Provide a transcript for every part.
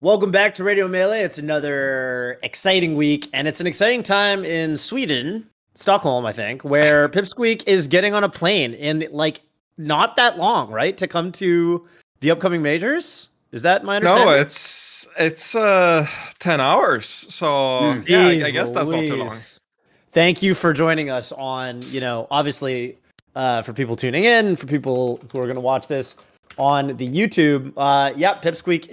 Welcome back to Radio Melee. It's another exciting week, and it's an exciting time in Sweden, Stockholm, I think, where Pipsqueak is getting on a plane in like not that long, right, to come to the upcoming majors. Is that my understanding? No, it's 10 hours. So yeah, I guess that's not too long. Louise. Thank you for joining us on, obviously, for people tuning in, for people who are going to watch this on the YouTube. Pipsqueak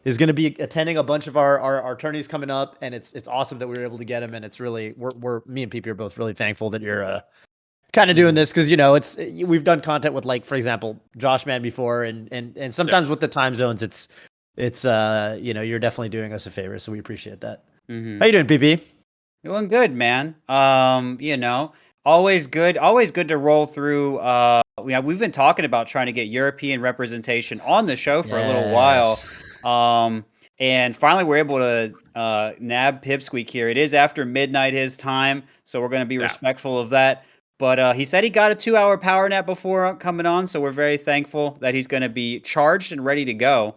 is going to be attending a bunch of our tourneys coming up, and it's awesome that we were able to get him. And it's really we're me and PP are both really thankful that you're kind of doing this because we've done content with, like, for example, Josh Man before, and sometimes with the time zones, it's you're definitely doing us a favor, so we appreciate that. Mm-hmm. How you doing, PP? Doing good, man. Always good to roll through. We've been talking about trying to get European representation on the show for a little while. And finally we're able to nab Pipsqueak here. It is after midnight his time, so we're going to be respectful of that. But he said he got a 2-hour power nap before coming on, so we're very thankful that he's going to be charged and ready to go.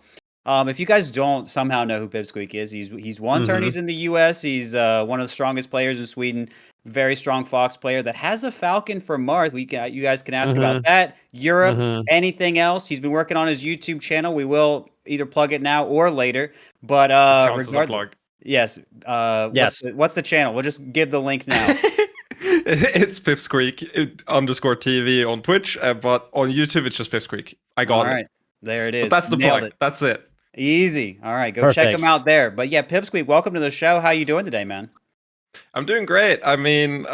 If you guys don't somehow know who Pipsqueak is, he's won tourneys in the U.S. He's one of the strongest players in Sweden. Very strong Fox player that has a Falcon for Marth. You guys can ask about that. Europe, anything else. He's been working on his YouTube channel. We will either plug it now or later. But regardless, yes. What's the channel? We'll just give the link now. It's Pipsqueak _TV on Twitch, but on YouTube it's just Pipsqueak. I got it. All right, there it is. But that's the plug. That's it. Easy. All right, go check him out there. But yeah, Pipsqueak, welcome to the show. How you doing today, man? I'm doing great. I mean,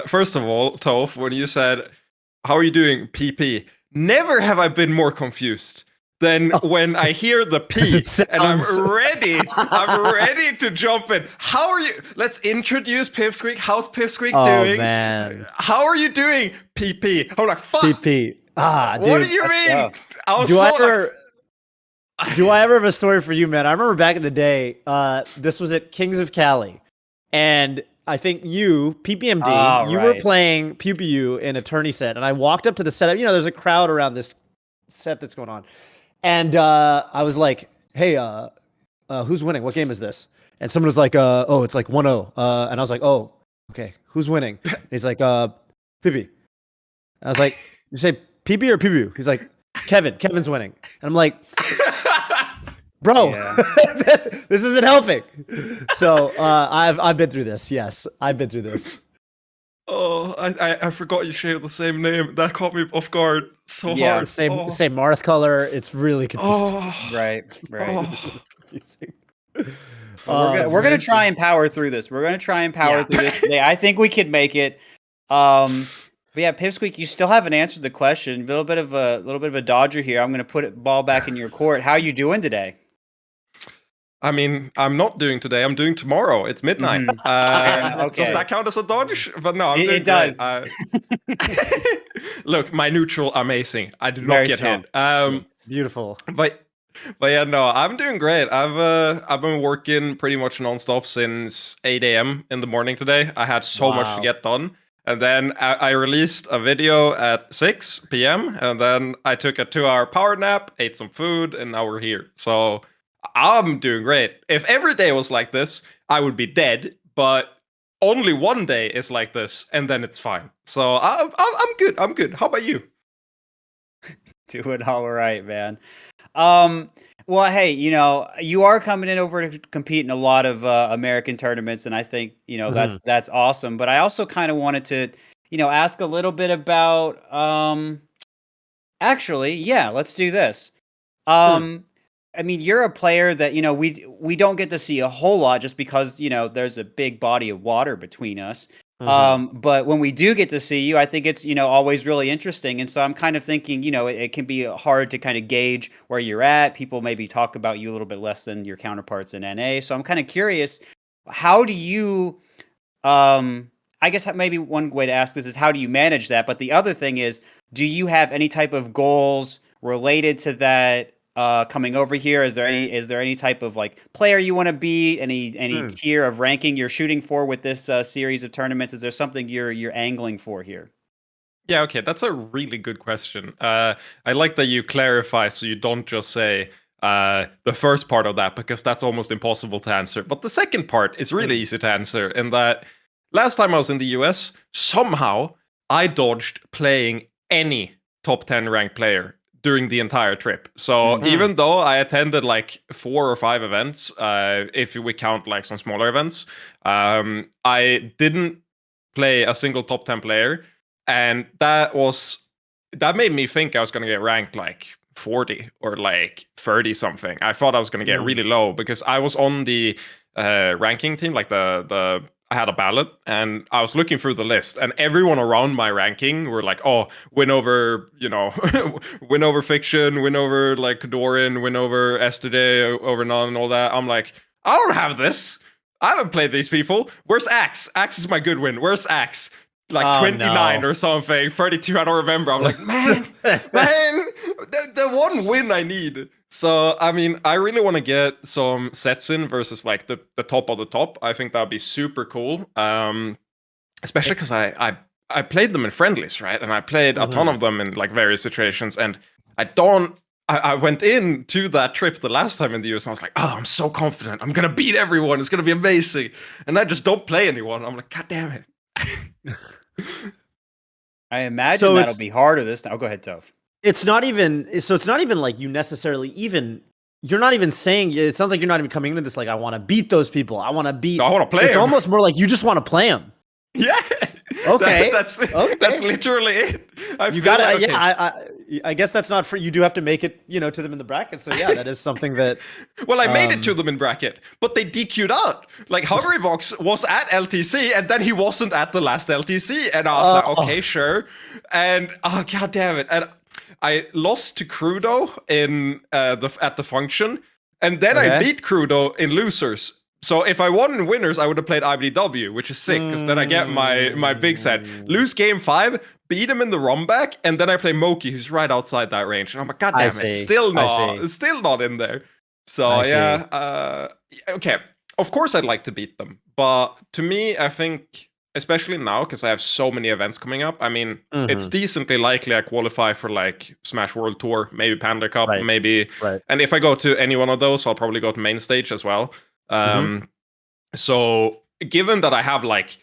first of all, Toph, when you said, "How are you doing, PP?" Never have I been more confused than when I hear the P and I'm ready. I'm ready to jump in. How are you? Let's introduce Pipsqueak. How's Pipsqueak doing? Oh man, how are you doing, PP? I'm like, fuck. PP. Dude, what do you mean? Do I ever have a story for you, man? I remember back in the day, this was at Kings of Cali, and I think you, PPMD, you were playing Pew Pew in a tourney set, and I walked up to the setup. There's a crowd around this set that's going on, and I was like, "Hey, who's winning? What game is this?" And someone was like, "Oh, it's like 1-0." And I was like, "Oh, okay, who's winning?" And he's like, "PP." I was like, "You say PP or Pew Pew?" He's like, Kevin's winning," and I'm like, bro, this isn't helping. So I've been through this. Yes, I've been through this. Oh, I forgot you share the same name. That caught me off guard so hard. Same Marth color. It's really confusing. Right. Confusing. We're gonna try and power through this. We're gonna try and power through this today. I think we can make it. But yeah, Pipsqueak, you still haven't answered the question. A little bit of a dodger here. I'm gonna put it ball back in your court. How are you doing today? I mean, I'm not doing today. I'm doing tomorrow. It's midnight. Does that count as a dodge? But no, it does. Look, my neutral amazing. I did not get hit. Beautiful. But yeah, no, I'm doing great. I've been working pretty much nonstop since 8 a.m. in the morning today. I had so much to get done. And then I released a video at 6 p.m. And then I took a 2-hour power nap, ate some food, and now we're here. So I'm doing great. If every day was like this, I would be dead. But only one day is like this, and then it's fine. So I'm good. I'm good. How about you? Doing all right, man. Well, hey, you are coming in over to compete in a lot of American tournaments, and I think that's awesome. But I also kind of wanted to, ask a little bit about. Actually, yeah, let's do this. I mean, you're a player that we don't get to see a whole lot just because there's a big body of water between us. But when we do get to see you, I think it's always really interesting. And so I'm kind of thinking it can be hard to kind of gauge where you're at. People maybe talk about you a little bit less than your counterparts in NA. So I'm kind of curious, how do you? I guess maybe one way to ask this is, how do you manage that? But the other thing is, do you have any type of goals related to that? Coming over here, is there any type of like player you want to be? Any tier of ranking you're shooting for with this series of tournaments? Is there something you're angling for here? Yeah, okay, that's a really good question. I like that you clarify, so you don't just say the first part of that because that's almost impossible to answer. But the second part is really easy to answer in that last time I was in the US, somehow I dodged playing any top 10 ranked player during the entire trip. So even though I attended like 4 or 5 events, if we count like some smaller events, I didn't play a single top 10 player. And that made me think I was going to get ranked like 40 or like 30 something. I thought I was going to get really low because I was on the ranking team, like I had a ballot and I was looking through the list and everyone around my ranking were like, oh, win over, win over Fiction, win over like Doran, win over Yesterday, over None and all that. I'm like, I don't have this. I haven't played these people. Where's Axe? Axe is my good win. Where's Axe? Like 29 or something, 32, I don't remember. I'm like, man, the one win I need. So, I mean, I really want to get some sets in versus like the top of the top. I think that would be super cool. Especially because I played them in friendlies, right? And I played a ton of them in like various situations. And I went into that trip the last time in the US and I was like, oh, I'm so confident. I'm going to beat everyone. It's going to be amazing. And I just don't play anyone. I'm like, God damn it. I imagine that'll be harder this time. Oh, go ahead, Toph. It's not even like you necessarily you're not even saying, it sounds like you're not even coming into this like, I want to beat those people. I want to play It's almost more like you just want to play them. Yeah. Okay. That's literally it. I guess that's not for you. Do have to make it, to them in the bracket. So yeah, that is something that. Well, I made it to them in bracket, but they DQ'd out. Like Hungrybox was at LTC, and then he wasn't at the last LTC, and I was like, okay, sure. And god damn it! And I lost to Crudo at the function, and then I beat Crudo in losers. So if I won in winners, I would have played IBDW, which is sick, because then I get my big set. Lose game 5, beat him in the run back, and then I play Moki, who's right outside that range. And I'm like, God damn it, still not in there. So yeah, okay. Of course I'd like to beat them, but to me, I think, especially now, because I have so many events coming up, I mean, it's decently likely I qualify for like Smash World Tour, maybe Panda Cup, maybe. Right. And if I go to any one of those, I'll probably go to main stage as well. So given that I have like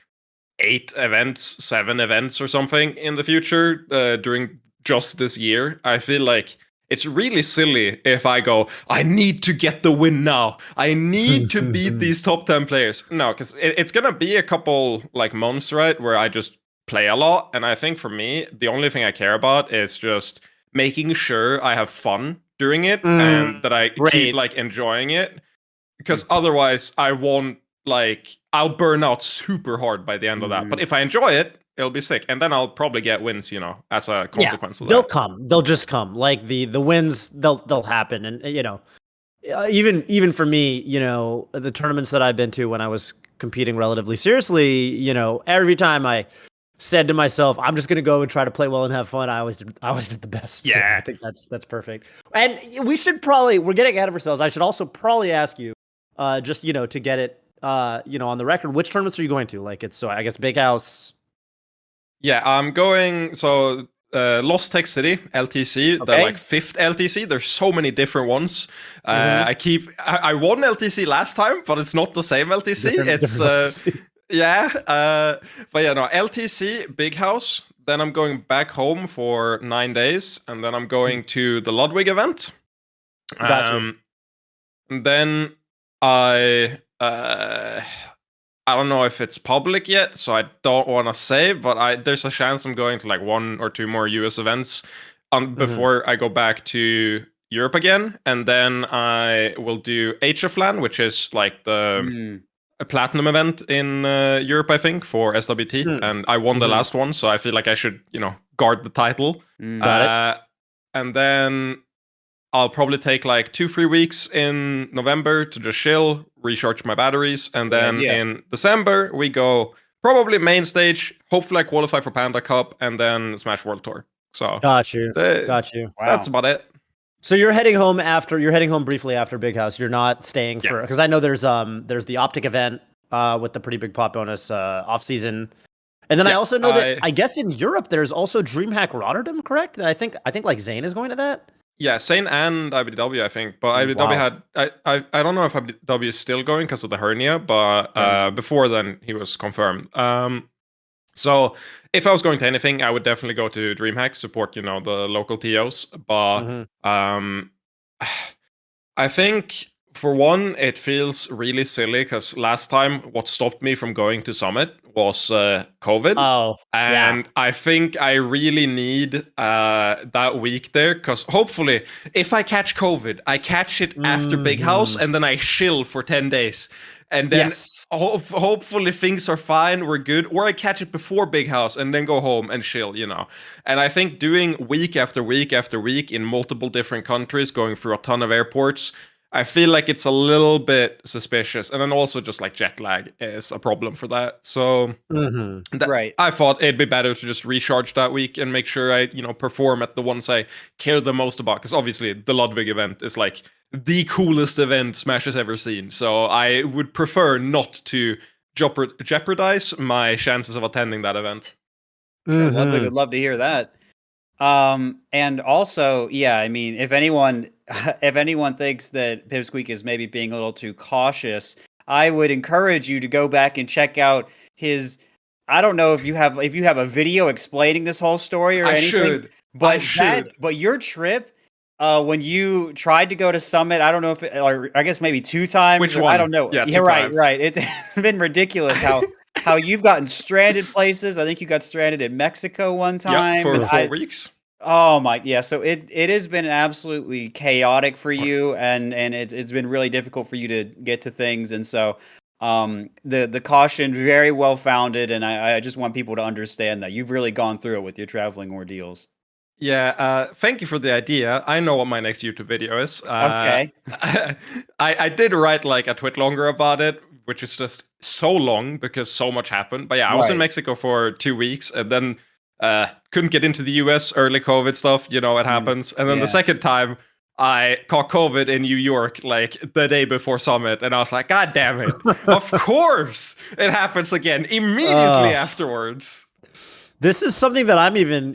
8 events, 7 events or something in the future during just this year, I feel like it's really silly if I go, I need to get the win now. I need to beat these top 10 players. No, because it's going to be a couple like months, right, where I just play a lot. And I think for me, the only thing I care about is just making sure I have fun during it and that I keep like enjoying it. Because otherwise, I'll burn out super hard by the end of that. But if I enjoy it, it'll be sick. And then I'll probably get wins, as a consequence of that. They'll come. They'll just come. Like the wins, they'll happen. And, even for me, the tournaments that I've been to when I was competing relatively seriously, every time I said to myself, I'm just going to go and try to play well and have fun, I always did the best. Yeah. So I think that's perfect. And we're getting ahead of ourselves. I should also probably ask you, just to get it on the record, which tournaments are you going to? Like, I guess Big House. Yeah, I'm going Lost Tech City LTC. They're like 5th LTC. There's so many different ones. I won LTC last time, but it's not the same LTC. Different LTC. But yeah, no, LTC Big House. Then I'm going back home for 9 days, and then I'm going to the Ludwig event. Gotcha. And then I don't know if it's public yet, so I don't want to say, but there's a chance I'm going to like 1 or 2 more US events before I go back to Europe again. And then I will do HFLAN, which is like a platinum event in Europe, I think, for SWT. And I won the last one, so I feel like I should, guard the title. Got it. And then I'll probably take like 2-3 weeks in November to just chill, recharge my batteries, and then in December we go probably main stage. Hopefully I qualify for Panda Cup and then Smash World Tour. So got you. Wow. That's about it. So you're heading home briefly after Big House. You're not staying for, because I know there's the Optic event with the pretty big pop bonus off season. And then I also know that I guess in Europe there's also DreamHack Rotterdam, correct? I think like Zane is going to that. Yeah, Sane and IBDW, I think. But IBDW had I don't know if IBDW is still going because of the hernia, but before then he was confirmed. So if I was going to anything, I would definitely go to DreamHack, support, the local TOs. But I think for one, it feels really silly because last time what stopped me from going to Summit was COVID. Oh, and I think I really need that week there because hopefully, if I catch COVID, I catch it after Big House and then I chill for 10 days. And then hopefully things are fine, we're good. Or I catch it before Big House and then go home and chill, And I think doing week after week after week in multiple different countries, going through a ton of airports, I feel like it's a little bit suspicious. And then also just like jet lag is a problem for that. So I thought it'd be better to just recharge that week and make sure I, perform at the ones I care the most about. Because obviously the Ludwig event is like the coolest event Smash has ever seen. So I would prefer not to jeopardize my chances of attending that event. Ludwig would love to hear that. And also, I mean, if anyone thinks that Pipsqueak is maybe being a little too cautious, I would encourage you to go back and check out his. I don't know if you have a video explaining this whole story or anything. I should. But your trip, when you tried to go to Summit, I don't know if or I guess maybe 2 times. Which one? I don't know. Yeah, right. It's been ridiculous how you've gotten stranded places. I think you got stranded in Mexico one time. Yeah, for 4 weeks. Oh my, yeah. So it has been absolutely chaotic for you, and it's been really difficult for you to get to things, and so the caution very well founded, and I just want people to understand that you've really gone through it with your traveling ordeals. Yeah, thank you for the idea. I know what my next YouTube video is. Okay. I did write like a tweet longer about it, which is just so long because so much happened. But yeah, I was in Mexico for 2 weeks and then couldn't get into the US, early COVID stuff, it happens. And then the second time I caught COVID in New York, like the day before Summit. And I was like, God damn it. Of course it happens again immediately afterwards. This is something that I'm even,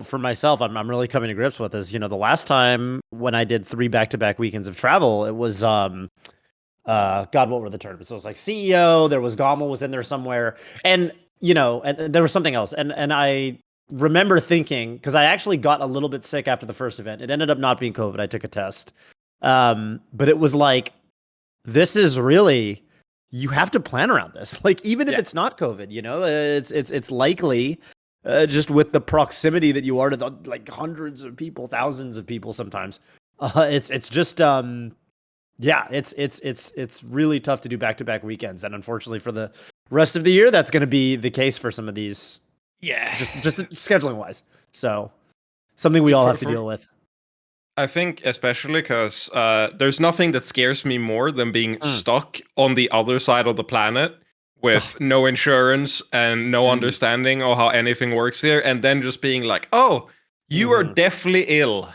for myself, I'm really coming to grips with is, the last time when I did 3 back-to-back weekends of travel, it was, God, what were the tournaments? So it was like CEO, there was Gommel was in there somewhere, and, and there was something else. And I remember thinking, because I actually got a little bit sick after the first event. It ended up not being COVID. I took a test. But it was like, this is really, you have to plan around this. Like, even if it's not COVID, it's likely, just with the proximity that you are to the, like, hundreds of people, thousands of people sometimes. It's just it's really tough to do back-to-back weekends, and unfortunately for the rest of the year, that's going to be the case for some of these. Yeah, just scheduling wise. So something we all have to deal with. I think especially because there's nothing that scares me more than being stuck on the other side of the planet with no insurance and no understanding of how anything works here, and then just being like, oh, you are deathly ill.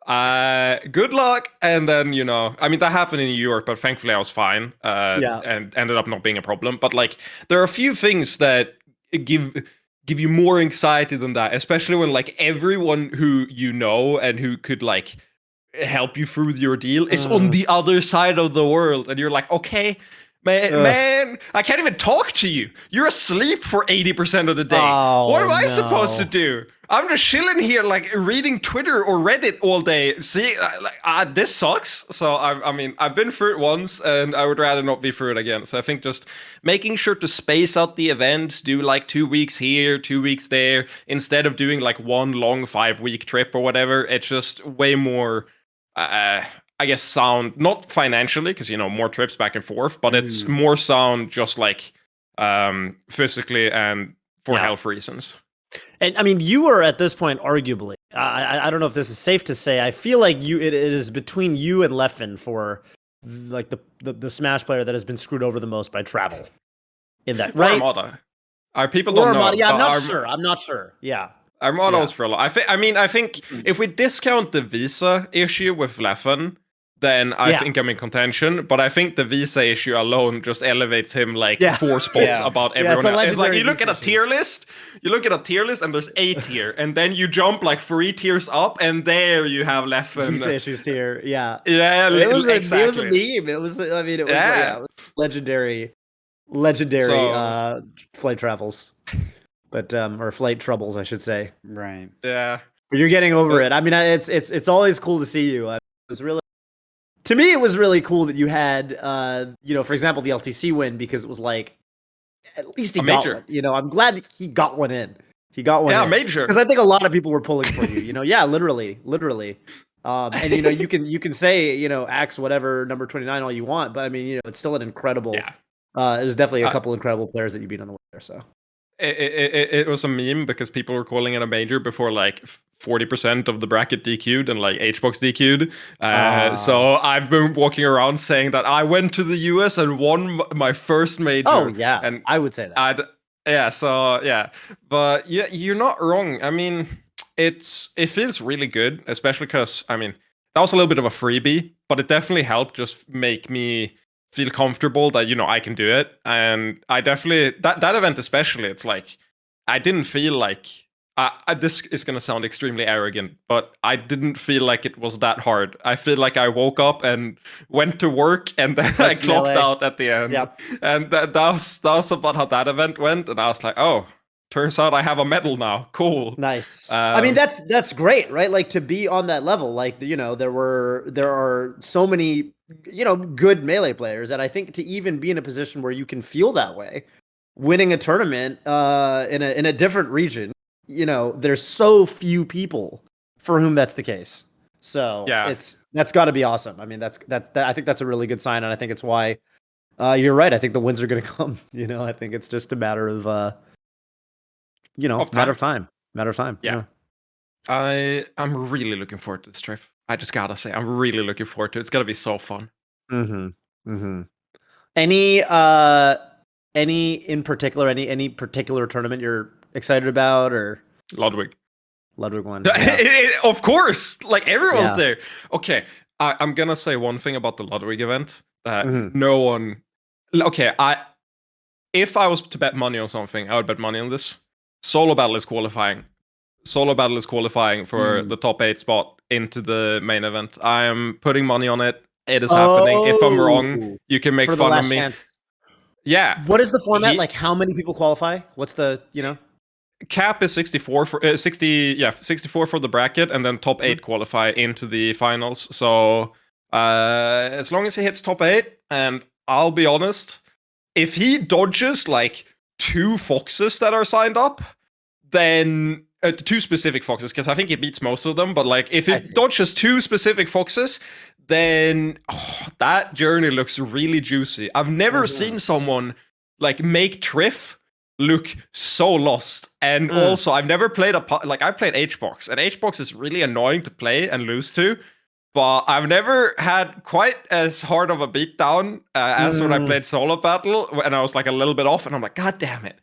Good luck. And then, I mean, that happened in New York, but thankfully I was fine and ended up not being a problem. But like, there are a few things that give you more anxiety than that, especially when like everyone who and who could like help you through the ordeal is on the other side of the world, and you're like, okay, man, I can't even talk to you. You're asleep for 80% of the day. What am I supposed to do? I'm just chilling here, like reading Twitter or Reddit all day. See, this sucks. So I mean, I've been through it once, and I would rather not be through it again. So I think just making sure to space out the events, do like 2 weeks here, 2 weeks there, instead of doing like one long 5-week trip or whatever. It's just way more, I guess, sound, not financially, because more trips back and forth, but it's more sound just like physically and for health reasons. And I mean, you are at this point, arguably, I don't know if this is safe to say, I feel like it is between you and Leffen for like the Smash player that has been screwed over the most by travel. In that, right? Armada. Our people don't know. Yeah, I'm not sure. Yeah. Armada was for a lot. I think if we discount the visa issue with Leffen, then I think I'm in contention. But I think the visa issue alone just elevates him like 4 spots above everyone else. It's like you look at a tier list, and there's A tier, and then you jump like 3 tiers up, and there you have Leffen. Visa issues tier, yeah, it was a meme. It was, I mean, it was it was legendary flight travels, but or flight troubles, I should say. Right. Yeah. But you're getting over it. I mean, it's always cool to see you. It was really. To me, it was really cool that you had, for example, the LTC win, because it was like, at least he got one. I'm glad he got one in. He got one in. Yeah, major. Because I think a lot of people were pulling for you. Yeah, literally. And you can say, axe whatever number 29 all you want, but I mean, it's still an incredible. Yeah. There's definitely a couple incredible players that you beat on the way there. So. It was a meme because people were calling it a major before like 40% of the bracket DQ'd and like HBox DQ'd. So I've been walking around saying that I went to the US and won my first major. Oh yeah, and I would say that. But yeah, you're not wrong. I mean, it feels really good, especially because I mean that was a little bit of a freebie, but it definitely helped just make me feel comfortable that I can do it. And I definitely that event especially, it's like I didn't feel like this is gonna sound extremely arrogant, but I didn't feel like it was that hard. I feel like I woke up and went to work, and then I clocked out at the end. Yep. And that was about how that event went. And I was like, oh, turns out I have a medal now. Cool. Nice. I mean, that's great, right? Like to be on that level. Like there are so many good Melee players, and I think to even be in a position where you can feel that way, winning a tournament in a different region, there's so few people for whom that's the case. So that's got to be awesome. I mean, I think that's a really good sign, and I think it's why you're right. I think the wins are going to come. I think it's just a matter of matter of time. Yeah. I'm really looking forward to this trip. I just gotta say, I'm really looking forward to it. It's gonna be so fun. Any in particular, any particular tournament you're excited about, or Ludwig won? Yeah. Of course, like everyone's there. Okay, I'm gonna say one thing about the Ludwig event that no one. Okay, if I was to bet money on something, I would bet money on this. Solo battle is qualifying. For the top 8 spot into the main event. I am putting money on it. It is happening. If I'm wrong, you can make fun of me. Chance. Yeah. What is the format? Like, how many people qualify? What's the cap is 64 for 64 for the bracket, and then top 8 qualify into the finals. So as long as he hits top 8, and I'll be honest, if he dodges like 2 foxes that are signed up, then 2 specific foxes, because I think he beats most of them, but like if he dodges 2 specific foxes, then that journey looks really juicy. I've never seen someone like make Triff look so lost. And also, I've never played I played HBox, and HBox is really annoying to play and lose to, but I've never had quite as hard of a beatdown as when I played solo battle, and I was like a little bit off, and I'm like, God damn it.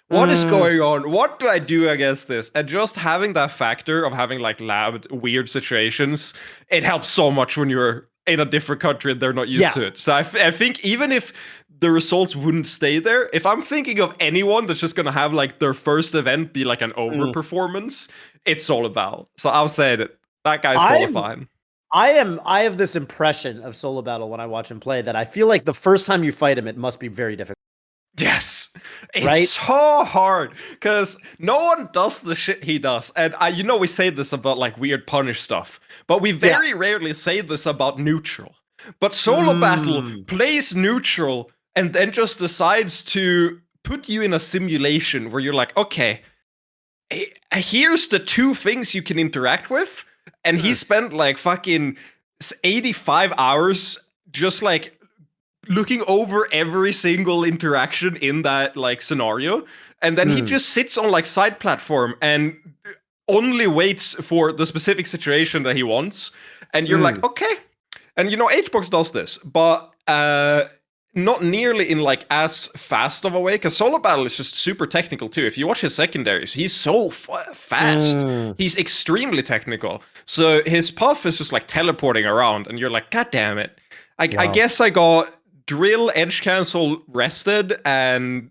What is going on? What do I do against this? And just having that factor of having like labbed weird situations, it helps so much when you're in a different country and they're not used to it. So I think even if the results wouldn't stay there, if I'm thinking of anyone that's just going to have like their first event be like an overperformance, it's Solo Battle. So I'll say that guy's qualifying. I have this impression of Solo Battle when I watch him play that I feel like the first time you fight him, it must be very difficult. Yes, it's so hard because no one does the shit he does. And we say this about like weird punish stuff, but we very rarely say this about neutral. But Solo Battle plays neutral and then just decides to put you in a simulation where you're like, okay, here's the 2 things you can interact with. And he spent like fucking 85 hours just like looking over every single interaction in that like scenario, and then he just sits on like side platform and only waits for the specific situation that he wants. And you're like, okay. And HBox does this, but not nearly in like as fast of a way, because solo battle is just super technical too. If you watch his secondaries, he's so fast. He's extremely technical. So his puff is just like teleporting around, and you're like, God damn it. I guess I got drill, edge cancel, rested, and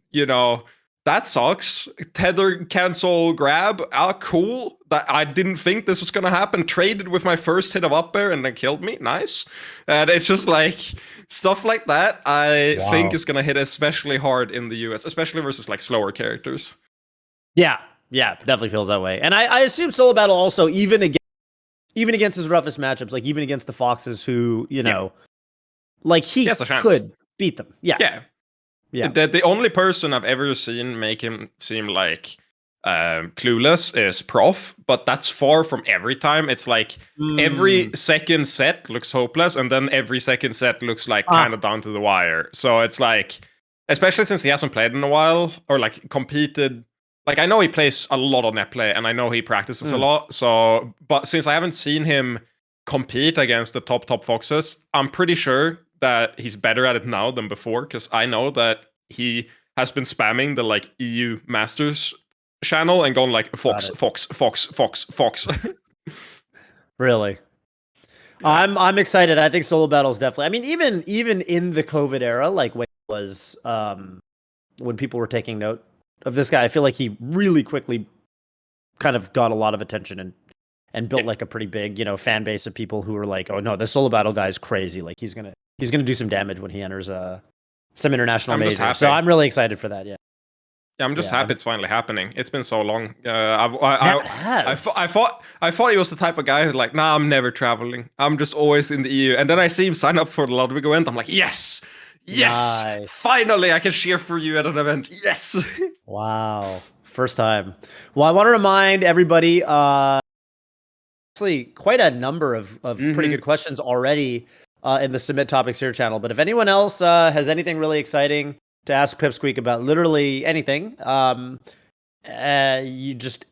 that sucks. Tether, cancel, grab. Cool. I didn't think this was gonna happen. Traded with my first hit of up air and then killed me. Nice. And it's just like stuff like that. I think is gonna hit especially hard in the US, especially versus like slower characters. Yeah, definitely feels that way. And I assume solo battle also even against his roughest matchups, like even against the Foxes, who like he could beat them. Yeah. The only person I've ever seen make him seem like clueless is Prof, but that's far from every time. It's like every second set looks hopeless, and then every second set looks like kind of down to the wire. So it's like, especially since he hasn't played in a while or like competed. Like I know he plays a lot on net play, and I know he practices a lot. So, but since I haven't seen him compete against the top Foxes, I'm pretty sure that he's better at it now than before, because I know that he has been spamming the like EU Masters channel and going like Fox. Really? Yeah. I'm excited. I think solo battles definitely. I mean, even in the COVID era, like when it was when people were taking note of this guy, I feel like he really quickly kind of got a lot of attention and built like a pretty big, fan base of people who were like, oh no, this solo battle guy is crazy. Like he's gonna do some damage when he enters some international major. So I'm really excited for that. Yeah, I'm just happy it's finally happening. It's been so long. I thought he was the type of guy who's like, nah, I'm never traveling. I'm just always in the EU. And then I see him sign up for the Ludwig event. I'm like, yes, nice. Finally, I can cheer for you at an event. Yes. Wow, first time. Well, I want to remind everybody. Actually, quite a number of pretty good questions already in the Submit Topics Here channel. But if anyone else has anything really exciting to ask Pipsqueak about literally anything, you just !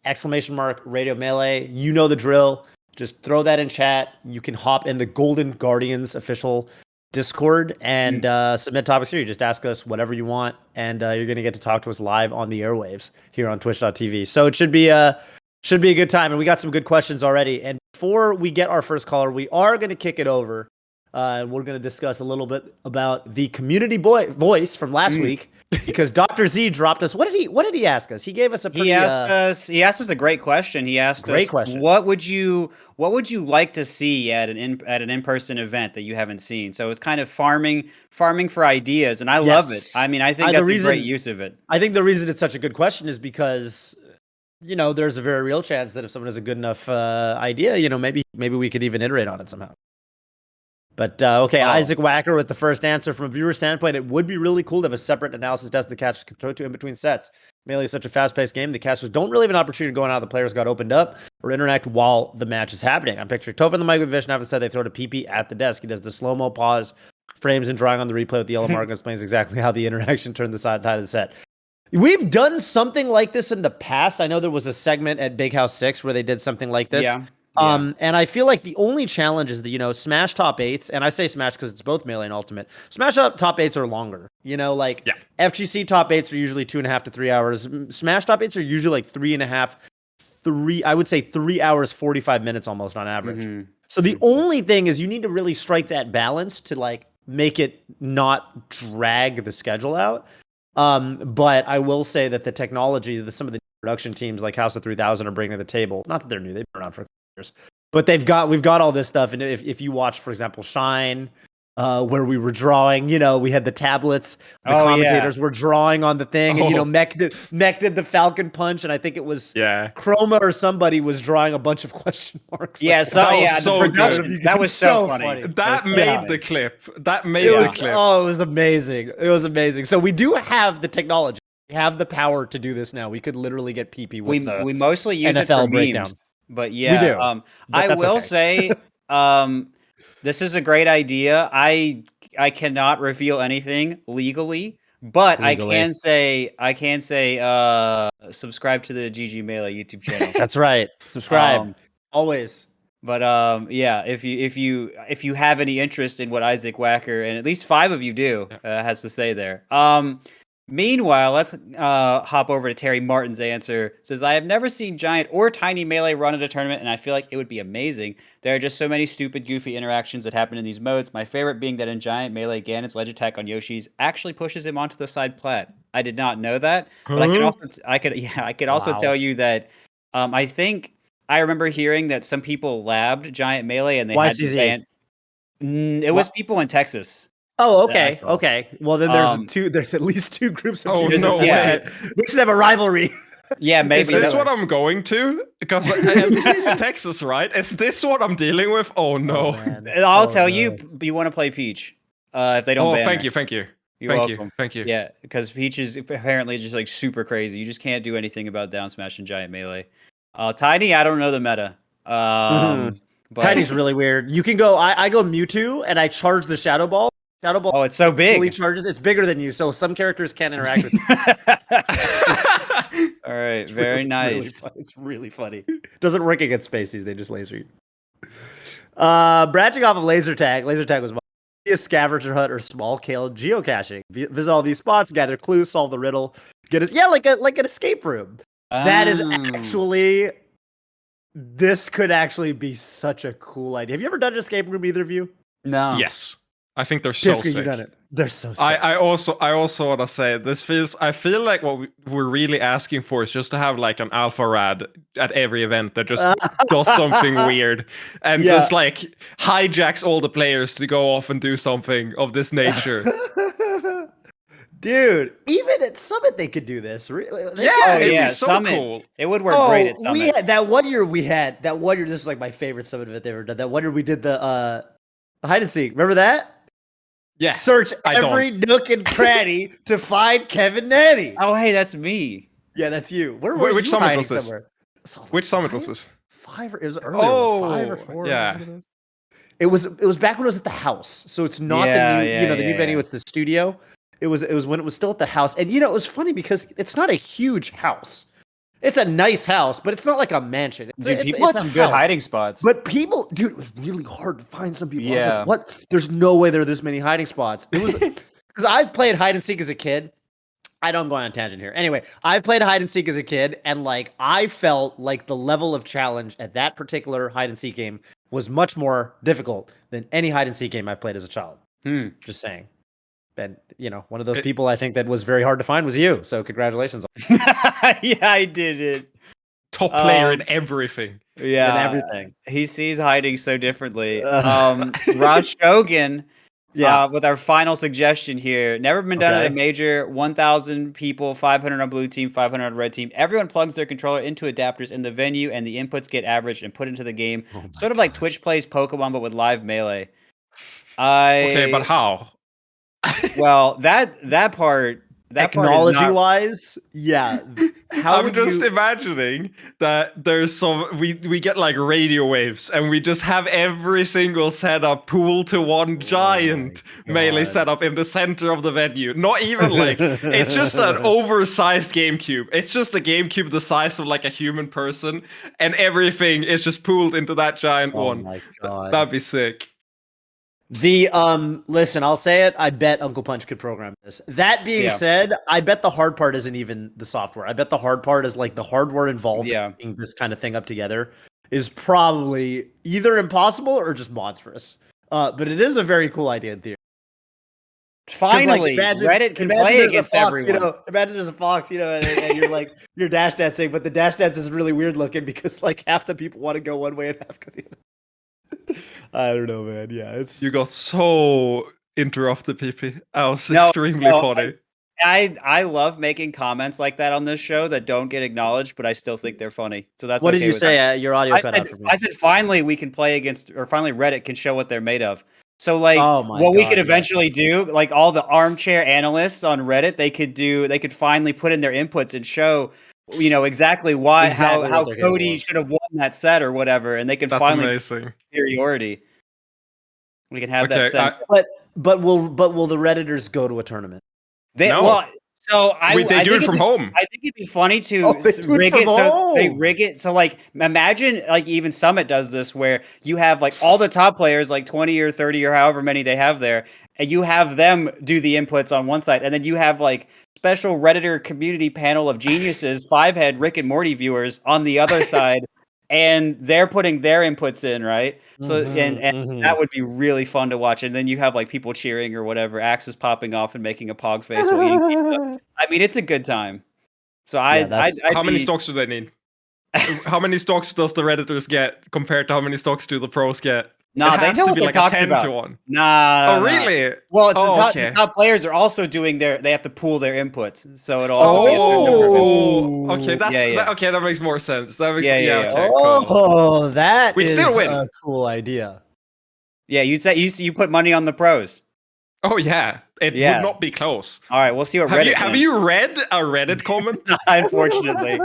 Radio Melee. You know the drill. Just throw that in chat. You can hop in the Golden Guardians official Discord and submit topics here. You just ask us whatever you want, and you're going to get to talk to us live on the airwaves here on twitch.tv. So it should be a good time, and we got some good questions already. And before we get our first caller, we are going to kick it over. And we're going to discuss a little bit about the community voice from last week, because Dr. Z dropped us. What did he ask us? He gave us a pretty, he asked us a great question. He asked us, what would you like to see at an in-person event that you haven't seen? So it's kind of farming for ideas, and I love it. I mean, I think that's a great use of it. I think the reason it's such a good question is because there's a very real chance that if someone has a good enough idea, maybe we could even iterate on it somehow. But okay, Isaac Wacker with the first answer. From a viewer standpoint, it would be really cool to have a separate analysis test the catchers can throw to in between sets. Melee is such a fast-paced game, the catchers don't really have an opportunity to go on how the players got opened up or interact while the match is happening. I'm picturing Toph and the mic with Vision. Said they throw to PP at the desk. He does the slow-mo pause, frames and drawing on the replay with the yellow mark, and explains exactly how the interaction turned the side of the set. We've done something like this in the past. I know there was a segment at Big House 6 where they did something like this. Yeah. And I feel like the only challenge is the, Smash top 8s, and I say Smash because it's both Melee and Ultimate. Smash top 8s are longer, FGC top 8s are usually 2.5 to 3 hours. Smash top 8s are usually like 3 hours, 45 minutes almost on average. Mm-hmm. So the only thing is you need to really strike that balance to like make it not drag the schedule out. But I will say that the technology that some of the production teams like House of 3000 are bringing to the table, not that they're new, they've been around for years, but we've got all this stuff. And if you watch, for example, Shine, where we were drawing, we had the tablets, the commentators were drawing on the thing, and Mech did the Falcon punch, and I think it was Chroma or somebody was drawing a bunch of question marks. Yeah, that was so funny. That made the clip. The clip. Oh, it was amazing. It was amazing. So we do have the technology. We have the power to do this now. We could literally get PP with we mostly use NFL it for breakdown. Memes, but yeah, we do. I will say, this is a great idea. I cannot reveal anything legally, but I can say subscribe to the GG Melee YouTube channel. That's right. Subscribe always. But yeah, if you have any interest in what Isaac Wacker, and at least 5 of you do, has to say there. Meanwhile, let's hop over to Terry Martin's answer. Says, I have never seen Giant or Tiny Melee run at a tournament, and I feel like it would be amazing. There are just so many stupid, goofy interactions that happen in these modes. My favorite being that in Giant Melee, Ganon's ledge attack on Yoshi's actually pushes him onto the side plat. I did not know that, but I could also tell you that I think I remember hearing that some people labbed Giant Melee and they had to ban. It was people in Texas. Oh, okay, okay. Well, then there's at least 2 groups of people. No way. We should have a rivalry. Yeah, maybe. Is this what I'm going to? Because this is in Texas, right? Is this what I'm dealing with? Oh no. I'll tell you. You want to play Peach? If they don't. Thank you. You're welcome. Thank you. Yeah, because Peach is apparently just like super crazy. You just can't do anything about down smash and Giant Melee. Tiny, I don't know the meta. But Tiny's really weird. You can go. I go Mewtwo and I charge the Shadow Ball. Shadow Ball. Oh, it's so big. Fully charges. It's bigger than you, so some characters can't interact with you. All right, very nice. It's really funny. Doesn't work against Spaceys. They just laser you. Branching off of laser tag was a scavenger hunt or small scale geocaching. Visit all these spots, gather clues, solve the riddle. Like an escape room. That is actually. This could actually be such a cool idea. Have you ever done an escape room, either of you? No. Yes. I think they're so sick. You've done it. They're so sick. I also want to say I feel like what we're really asking for is just to have like an alpha rad at every event that just does something weird and just like hijacks all the players to go off and do something of this nature. Dude, even at Summit they could do this. It'd be so Summit. Cool. It would work great at Summit. We had that one year. This is like my favorite Summit event they've ever done. That one year we did the hide and seek. Remember that? Yeah. Search every nook and cranny to find Kevin Nanny. Oh, hey, that's me. Yeah, that's you. Which Summit was this? Which Summit was this? 5 or it was earlier. 5 or 4. Yeah. It was back when it was at the house. So it's not the new venue. It's the studio. It was when it was still at the house. And, it was funny because it's not a huge house. It's a nice house, but it's not like a mansion. People had some good hiding spots. But it was really hard to find some people. Yeah. I was like, what? There's no way there are this many hiding spots. It was because I've played hide and seek as a kid. I know I'm going on a tangent here. Anyway, I've played hide and seek as a kid, and like I felt like the level of challenge at that particular hide and seek game was much more difficult than any hide and seek game I've played as a child. Just saying. And, one of those people I think that was very hard to find was you. So congratulations. Yeah, I did it. Top player in everything. Yeah. In everything. He sees hiding so differently. Raj Shogun, with our final suggestion here. Never been done at a major. 1,000 people, 500 on blue team, 500 on red team. Everyone plugs their controller into adapters in the venue, and the inputs get averaged and put into the game. Sort of like Twitch plays Pokemon, but with live Melee. Okay, but how? Well, that part technology-wise, I'm just imagining that there's we get like radio waves and we just have every single setup pooled to one giant Melee setup in the center of the venue. Not even like it's just an oversized GameCube. It's just a GameCube the size of like a human person, and everything is just pooled into that giant one. My God. That'd be sick. Listen, I'll say it. I bet Uncle Punch could program this. That being said, I bet the hard part isn't even the software. I bet the hard part is like the hardware involved in putting this kind of thing up together is probably either impossible or just monstrous. But it is a very cool idea in theory. Finally, Reddit can play against everyone. Imagine there's a fox, and you're like you're dash dancing, but the dash dance is really weird looking because like half the people want to go one way and half go the other. I don't know, man. Yeah, you got so interrupted, PP. That was extremely funny. I love making comments like that on this show that don't get acknowledged, but I still think they're funny. So that's what did you say? Your audio cut out for me. I said finally we can play against, or finally Reddit can show what they're made of. So like what we could eventually do, like all the armchair analysts on Reddit, they could finally put in their inputs and show exactly how Cody should have won that set or whatever, and they can finally amazing. Superiority. We can have that set. But will the Redditors go to a tournament? So they do it from home. I think it'd be funny to rig it so they rig it. So like imagine like even Summit does this where you have like all the top players, like 20 or 30 or however many they have there, and you have them do the inputs on one side, and then you have like special Redditor community panel of geniuses, 5-head Rick and Morty viewers on the other side. And they're putting their inputs in, right? So and that would be really fun to watch. And then you have like people cheering or whatever, axes popping off and making a pog face while eating pizza. I mean, it's a good time. So how many stocks do they need? How many stocks does the Redditors get compared to how many stocks do the pros get? No, they know what they're talking about. 10-1. Nah. Oh, really? Well, the top players are also doing they have to pool their inputs, so it also. Okay, okay. That makes more sense. That makes okay, cool. That We'd still win. A cool idea. Yeah, you'd say you put money on the pros. Oh yeah, it would not be close. All right, we'll see what have you read a Reddit comment? Unfortunately.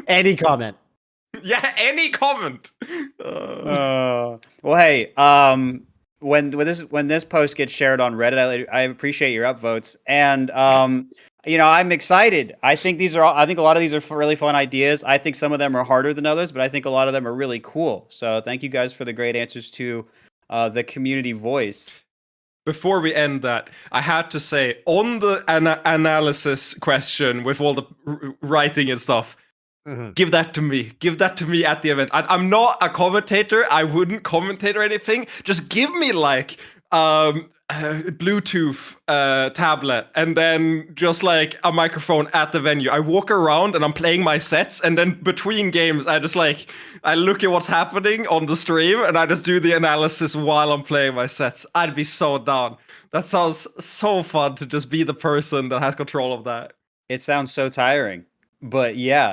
Any comment. Yeah, any comment. Well, hey, when this post gets shared on Reddit, I appreciate your upvotes, and I'm excited. I think a lot of these are really fun ideas. I think some of them are harder than others, but I think a lot of them are really cool. So thank you guys for the great answers to the community voice. Before we end that, I had to say on the analysis question with all the writing and stuff. Mm-hmm. Give that to me. Give that to me at the event. I'm not a commentator. I wouldn't commentate or anything. Just give me like Bluetooth tablet and then just like a microphone at the venue. I walk around and I'm playing my sets, and then between games I look at what's happening on the stream and I just do the analysis while I'm playing my sets. I'd be so down. That sounds so fun to just be the person that has control of that. It sounds so tiring. But yeah,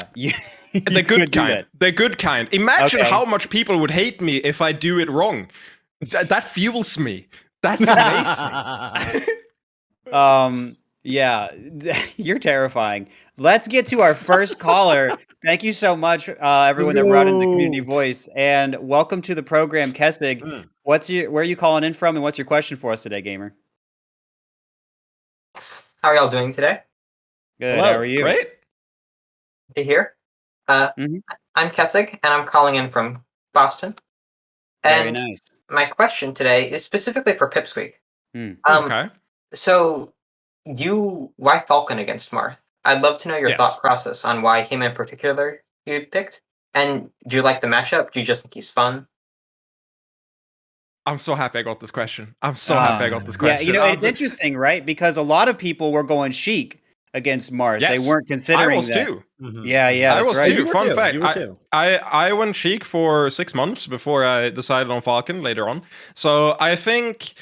the good kind. The good kind. Imagine how much people would hate me if I do it wrong. That fuels me. That's amazing. Yeah, you're terrifying. Let's get to our first caller. Thank you so much, everyone that brought in the community voice, and welcome to the program, Kessig. Where are you calling in from, and what's your question for us today, gamer? How are y'all doing today? Good. Hello. How are you? Great. To hear. I'm Kessig, and I'm calling in from Boston. And very nice. My question today is specifically for Pipsqueak. Okay. So, why Falcon against Marth? I'd love to know your thought process on why him in particular you picked. And do you like the matchup? Do you just think he's fun? I'm so happy I got this question. Yeah, it's interesting, right? Because a lot of people were going Sheik against Marth. Yes. They weren't considering I was that. too. Mm-hmm. Yeah, I was right. too. Fun fact. I went Sheik for 6 months before I decided on Falcon later on. So I think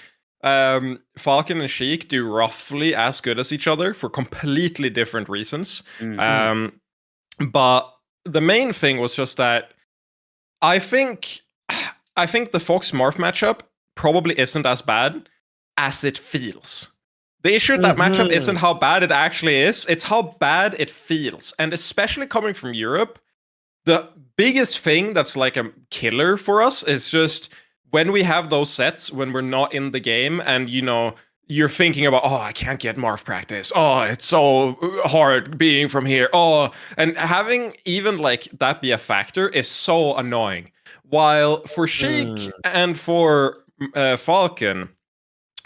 Falcon and Sheik do roughly as good as each other for completely different reasons. Mm-hmm. But the main thing was just that I think the Fox Marth matchup probably isn't as bad as it feels. The issue with that matchup isn't how bad it actually is, it's how bad it feels. And especially coming from Europe, the biggest thing that's like a killer for us is just when we have those sets, when we're not in the game and, you're thinking about, I can't get Marth practice. It's so hard being from here. And having even like that be a factor is so annoying. While for Sheik and for Falcon,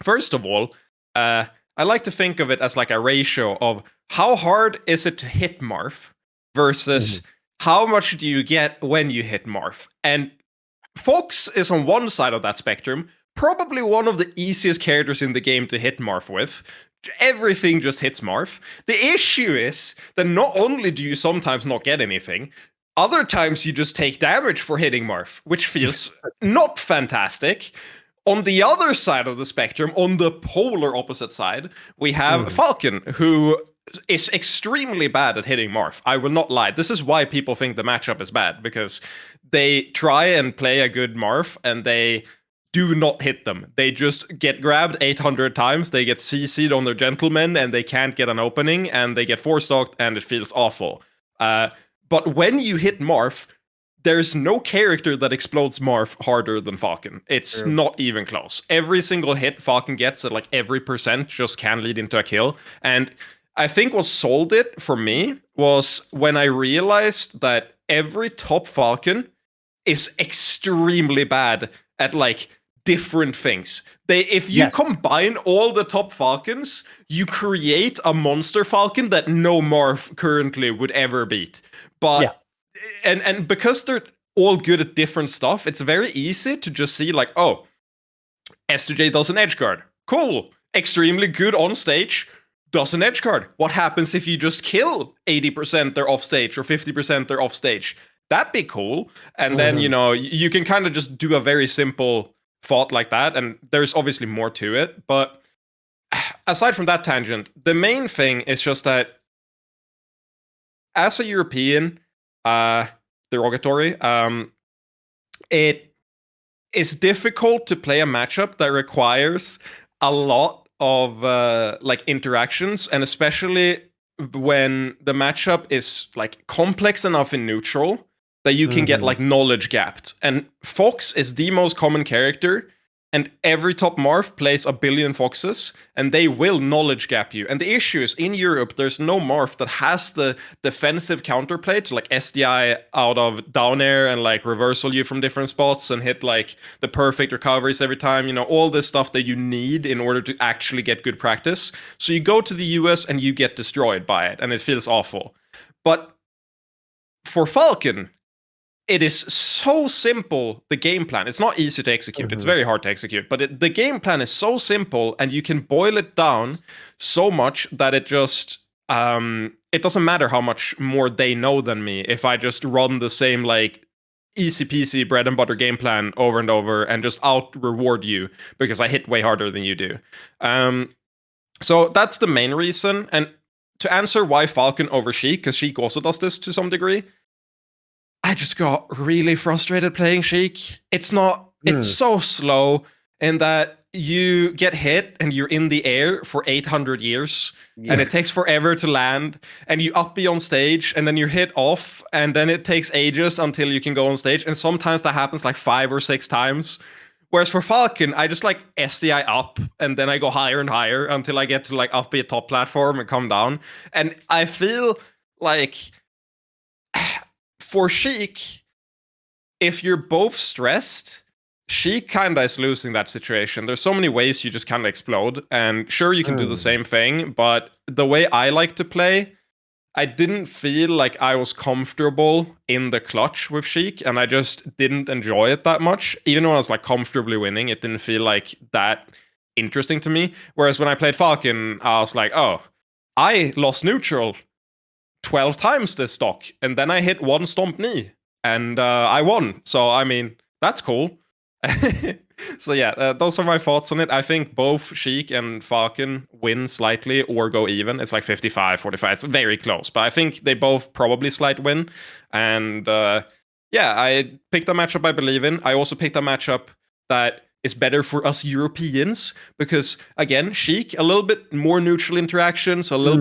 first of all, I like to think of it as like a ratio of how hard is it to hit Marth versus how much do you get when you hit Marth. And Fox is on one side of that spectrum, probably one of the easiest characters in the game to hit Marth with. Everything just hits Marth. The issue is that not only do you sometimes not get anything, other times you just take damage for hitting Marth, which feels not fantastic. On the other side of the spectrum, on the polar opposite side, we have Falcon, who is extremely bad at hitting Marth. I will not lie. This is why people think the matchup is bad, because they try and play a good Marth, and they do not hit them. They just get grabbed 800 times, they get CC'd on their gentlemen, and they can't get an opening, and they get 4-stocked, and it feels awful. But when you hit Marth, there's no character that explodes Marth harder than Falcon. It's not even close. Every single hit Falcon gets at like every percent just can lead into a kill. And I think what sold it for me was when I realized that every top Falcon is extremely bad at like different things. If you combine all the top Falcons, you create a monster Falcon that no Marth currently would ever beat. But and because they're all good at different stuff, it's very easy to just see like, oh, S2J does an edge guard. Cool. Extremely good on stage. Does an edge guard. What happens if you just kill 80% they're off stage or 50% they're off stage? That'd be cool. And then, you know, you can kind of just do a very simple thought like that. And there's obviously more to it. But aside from that tangent, the main thing is just that as a European, derogatory, it is difficult to play a matchup that requires a lot of like interactions, and especially when the matchup is like complex enough in neutral that you can get like knowledge gapped. And Fox is the most common character, and every top Marth plays a billion Foxes, and they will knowledge gap you. And the issue is, in Europe, there's no Marth that has the defensive counterplay to like SDI out of down air and like reversal you from different spots and hit like the perfect recoveries every time. You know, all this stuff that you need in order to actually get good practice. So you go to the US and you get destroyed by it, and it feels awful. But for Falcon, it is so simple, the game plan. It's not easy to execute. It's very hard to execute. But the game plan is so simple, and you can boil it down so much that it just... it doesn't matter how much more they know than me if I just run the same, like, easy peasy bread and butter game plan over and over and just out-reward you because I hit way harder than you do. So that's the main reason. And to answer why Falcon over Sheik, because Sheik also does this to some degree, I just got really frustrated playing Sheik. It's so slow in that you get hit and you're in the air for 800 years and it takes forever to land, and you up be on stage and then you're hit off and then it takes ages until you can go on stage, and sometimes that happens like 5 or 6 times. Whereas for Falcon, I just like SDI up and then I go higher and higher until I get to like up be a top platform and come down. And I feel like for Sheik, if you're both stressed, Sheik kinda is losing that situation. There's so many ways you just kinda explode, and sure, you can do the same thing, but the way I like to play, I didn't feel like I was comfortable in the clutch with Sheik, and I just didn't enjoy it that much. Even when I was like comfortably winning, it didn't feel like that interesting to me. Whereas when I played Falcon, I was like, oh, I lost neutral 12 times this stock, and then I hit one stomp knee, and I won. So, I mean, that's cool. So yeah, those are my thoughts on it. I think both Sheik and Falcon win slightly or go even. It's like 55-45. It's very close, but I think they both probably slight win. And yeah, I picked a matchup I believe in. I also picked a matchup that is better for us Europeans because, again, Sheik, a little bit more neutral interactions, a little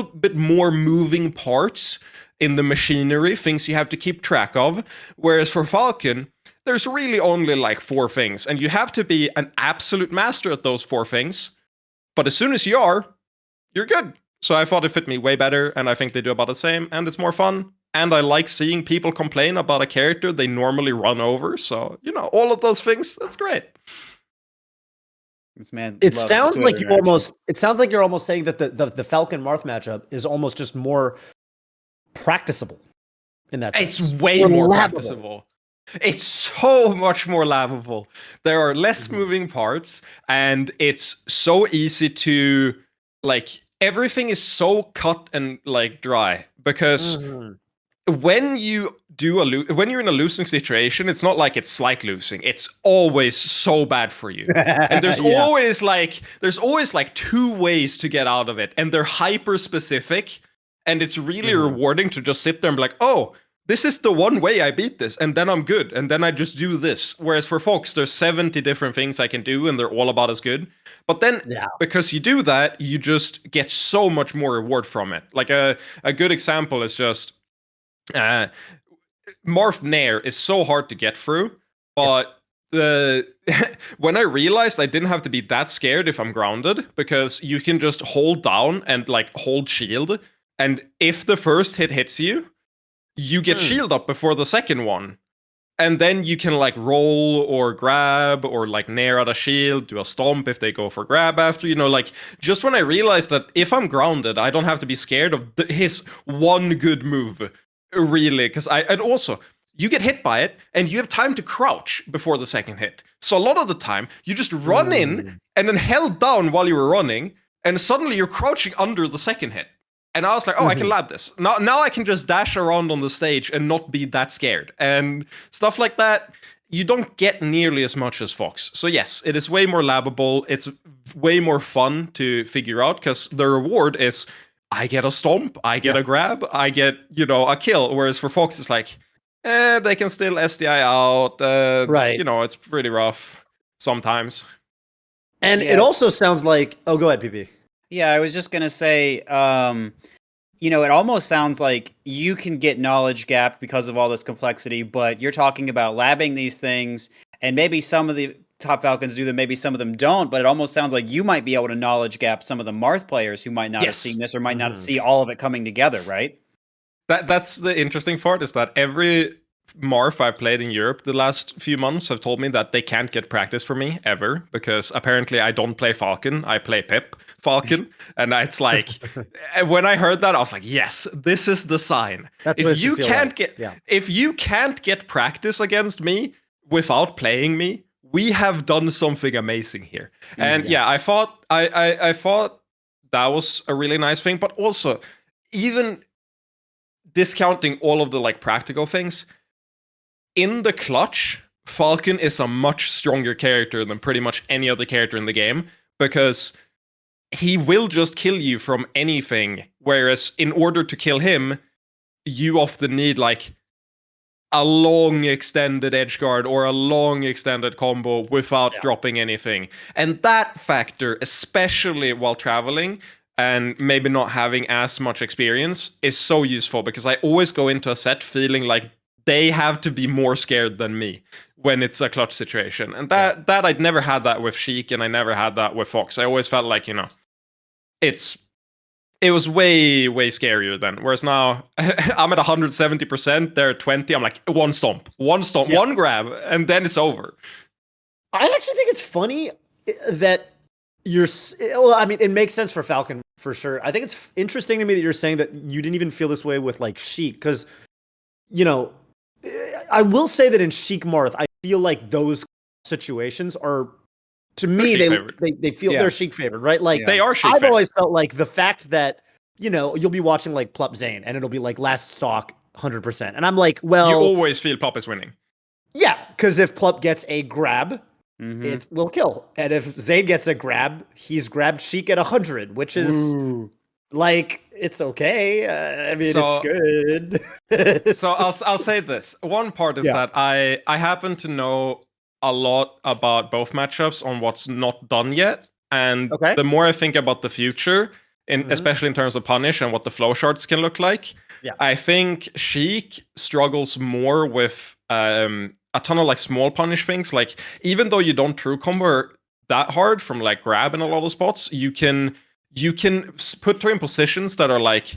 bit more moving parts in the machinery, things you have to keep track of. Whereas for Falcon, there's really only like 4 things, and you have to be an absolute master at those 4 things. But as soon as you are, you're good. So I thought it fit me way better, and I think they do about the same, and it's more fun. And I like seeing people complain about a character they normally run over. So, you know, all of those things, that's great. This man, it sounds like you almost. It sounds like you're almost saying that the Falcon Marth matchup is almost just more practicable in that sense. It's way more practicable. It's so much more laughable. There are less moving parts, and it's so easy to, like, everything is so cut and like dry because when you do when you're in a losing situation, it's not like it's slight losing. It's always so bad for you. And there's always like 2 ways to get out of it, and they're hyper specific, and it's really rewarding to just sit there and be like, oh, this is the one way I beat this, and then I'm good, and then I just do this. Whereas for Fox, there's 70 different things I can do, and they're all about as good. But then, because you do that, you just get so much more reward from it. Like a good example is just, Marth Nair is so hard to get through, but when I realized I didn't have to be that scared if I'm grounded, because you can just hold down and like hold shield, and if the first hit hits you, you get shield up before the second one. And then you can like roll or grab or like nair out a shield, do a stomp if they go for grab after, like just when I realized that if I'm grounded, I don't have to be scared of his one good move, really. And also, you get hit by it and you have time to crouch before the second hit. So a lot of the time, you just run in and then held down while you were running, and suddenly you're crouching under the second hit. And I was like, I can lab this. Now I can just dash around on the stage and not be that scared. And stuff like that, you don't get nearly as much as Fox. So yes, it is way more labbable. It's way more fun to figure out, because the reward is I get a stomp, I get a grab, I get, a kill. Whereas for Fox, it's like, they can still SDI out. Right. It's pretty rough sometimes. And it also sounds like... Oh, go ahead, PP. Yeah, I was just going to say, it almost sounds like you can get knowledge gap because of all this complexity, but you're talking about labbing these things, and maybe some of the top Falcons do them, maybe some of them don't, but it almost sounds like you might be able to knowledge gap some of the Marth players who might not have seen this or might not see all of it coming together, right? That's the interesting part, is that every Marth I've played in Europe the last few months have told me that they can't get practice for me ever, because apparently I don't play Falcon, I play Falcon. And it's like, when I heard that, I was like, yes, this is the sign. If you can't get practice against me without playing me, we have done something amazing here. And I thought that was a really nice thing, but also, even discounting all of the like practical things, in the clutch, Falcon is a much stronger character than pretty much any other character in the game, because he will just kill you from anything, whereas in order to kill him, you often need like a long extended edge guard or a long extended combo without dropping anything. And that factor, especially while traveling and maybe not having as much experience, is so useful, because I always go into a set feeling like they have to be more scared than me when it's a clutch situation. And that I'd never had that with Sheik, and I never had that with Fox. I always felt like, it was way, way scarier then. Whereas now, I'm at 170%, they're at 20. I'm like, one stomp, one grab, and then it's over. I actually think it's funny that it makes sense for Falcon, for sure. I think it's interesting to me that you're saying that you didn't even feel this way with like Sheik, because, I will say that in Sheik Marth, I feel like those situations are, to me, they feel they're Sheik favored, right? Like they are Sheik I've always felt like the fact that, you'll be watching like Plup Zane and it'll be like last stock 100%. And I'm like, well, you always feel Plup is winning. Yeah, because if Plup gets a grab, it will kill. And if Zane gets a grab, he's grabbed Sheik at 100, which is like, it's okay. It's good. So I'll say this. One part is that I happen to know a lot about both matchups on what's not done yet. And the more I think about the future, especially in terms of punish and what the flow charts can look like, I think Sheik struggles more with a ton of like small punish things. Like, even though you don't true combo that hard from like grab in a lot of spots, you can put her in positions that are like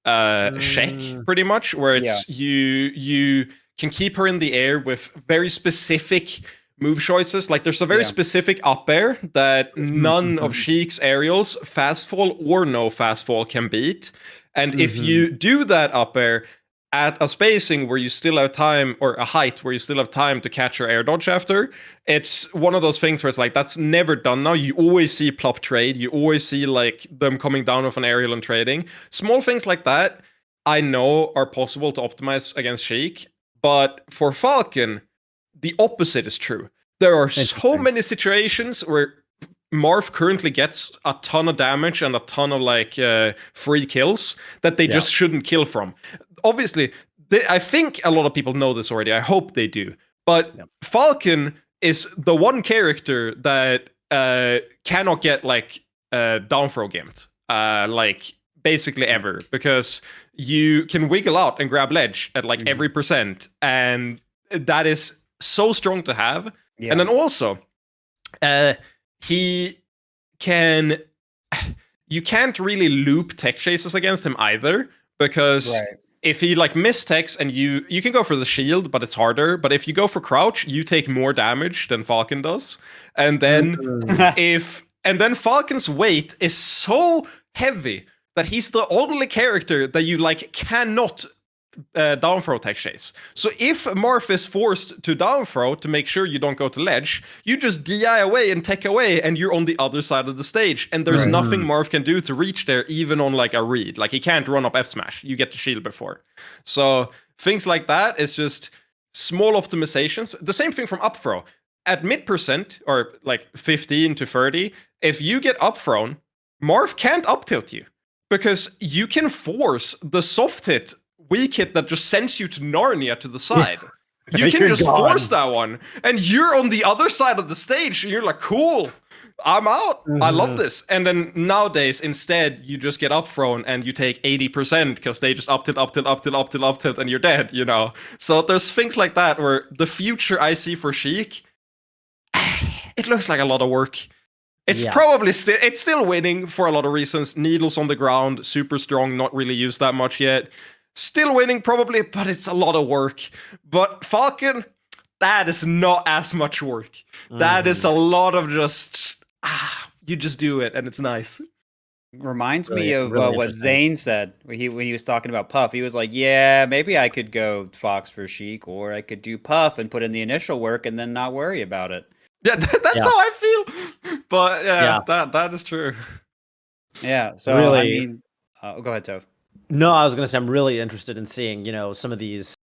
check, pretty much, where it's you can keep her in the air with very specific move choices. Like, there's a very specific up air that none of Sheik's aerials, fast fall or no fast fall, can beat. And if you do that up air at a spacing where you still have time, or a height where you still have time to catch your air dodge after, it's one of those things where it's like, that's never done now. You always see Plup trade. You always see like them coming down with an aerial and trading. Small things like that, I know are possible to optimize against Sheik. But for Falcon, the opposite is true. There are so many situations where Marth currently gets a ton of damage and a ton of like free kills that they just shouldn't kill from. Obviously, I think a lot of people know this already. I hope they do. But Falcon is the one character that cannot get like down throw gimped, like basically ever, because you can wiggle out and grab ledge at like every percent, and that is so strong to have. Yeah. And then also, he can. You can't really loop tech chases against him either, because if he like mistechs and you can go for the shield, but it's harder. But if you go for crouch, you take more damage than Falcon does, and then then Falcon's weight is so heavy that he's the only character that you like cannot down throw tech chase. So if Marth is forced to down throw to make sure you don't go to ledge, you just DI away and tech away, and you're on the other side of the stage, and there's nothing Marth can do to reach there, even on like a read. Like he can't run up F smash. You get the shield before. So things like that is just small optimizations. The same thing from up throw. At mid percent, or like 15 to 30, if you get up thrown, Marth can't up tilt you, because you can force the soft hit, weak hit that just sends you to Narnia to the side. You can just force that one, and you're on the other side of the stage, and you're like, cool, I'm out. I love this. And then nowadays, instead, you just get up thrown and you take 80% because they just up tilt, and you're dead, you know? So there's things like that where the future I see for Sheik, it looks like a lot of work. It's probably still winning for a lot of reasons. Needles on the ground, super strong, not really used that much yet. Still winning probably, but it's a lot of work. But Falcon, that is not as much work. That is a lot of just, you just do it, and it's nice. Reminds me of what Zane said when he was talking about Puff. He was like, yeah, maybe I could go Fox for Sheik, or I could do Puff and put in the initial work and then not worry about it. Yeah, that's how I feel. But that is true. Yeah, so really, I mean, go ahead, Toph. No, I was going to say I'm really interested in seeing, some of these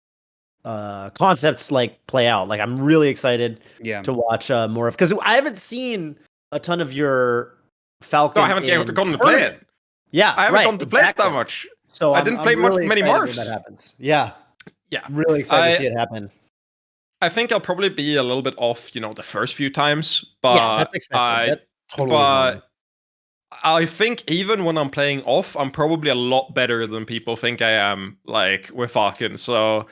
concepts like play out. Like I'm really excited to watch more of, because I haven't seen a ton of your Falcon. No, I haven't gotten to play it. Yeah, I haven't gotten to play it that much. So I didn't play many Marths. That happens. Yeah. I'm really excited to see it happen. I think I'll probably be a little bit off, the first few times, but that's expected. I think even when I'm playing off, I'm probably a lot better than people think I am, like with Falcon. So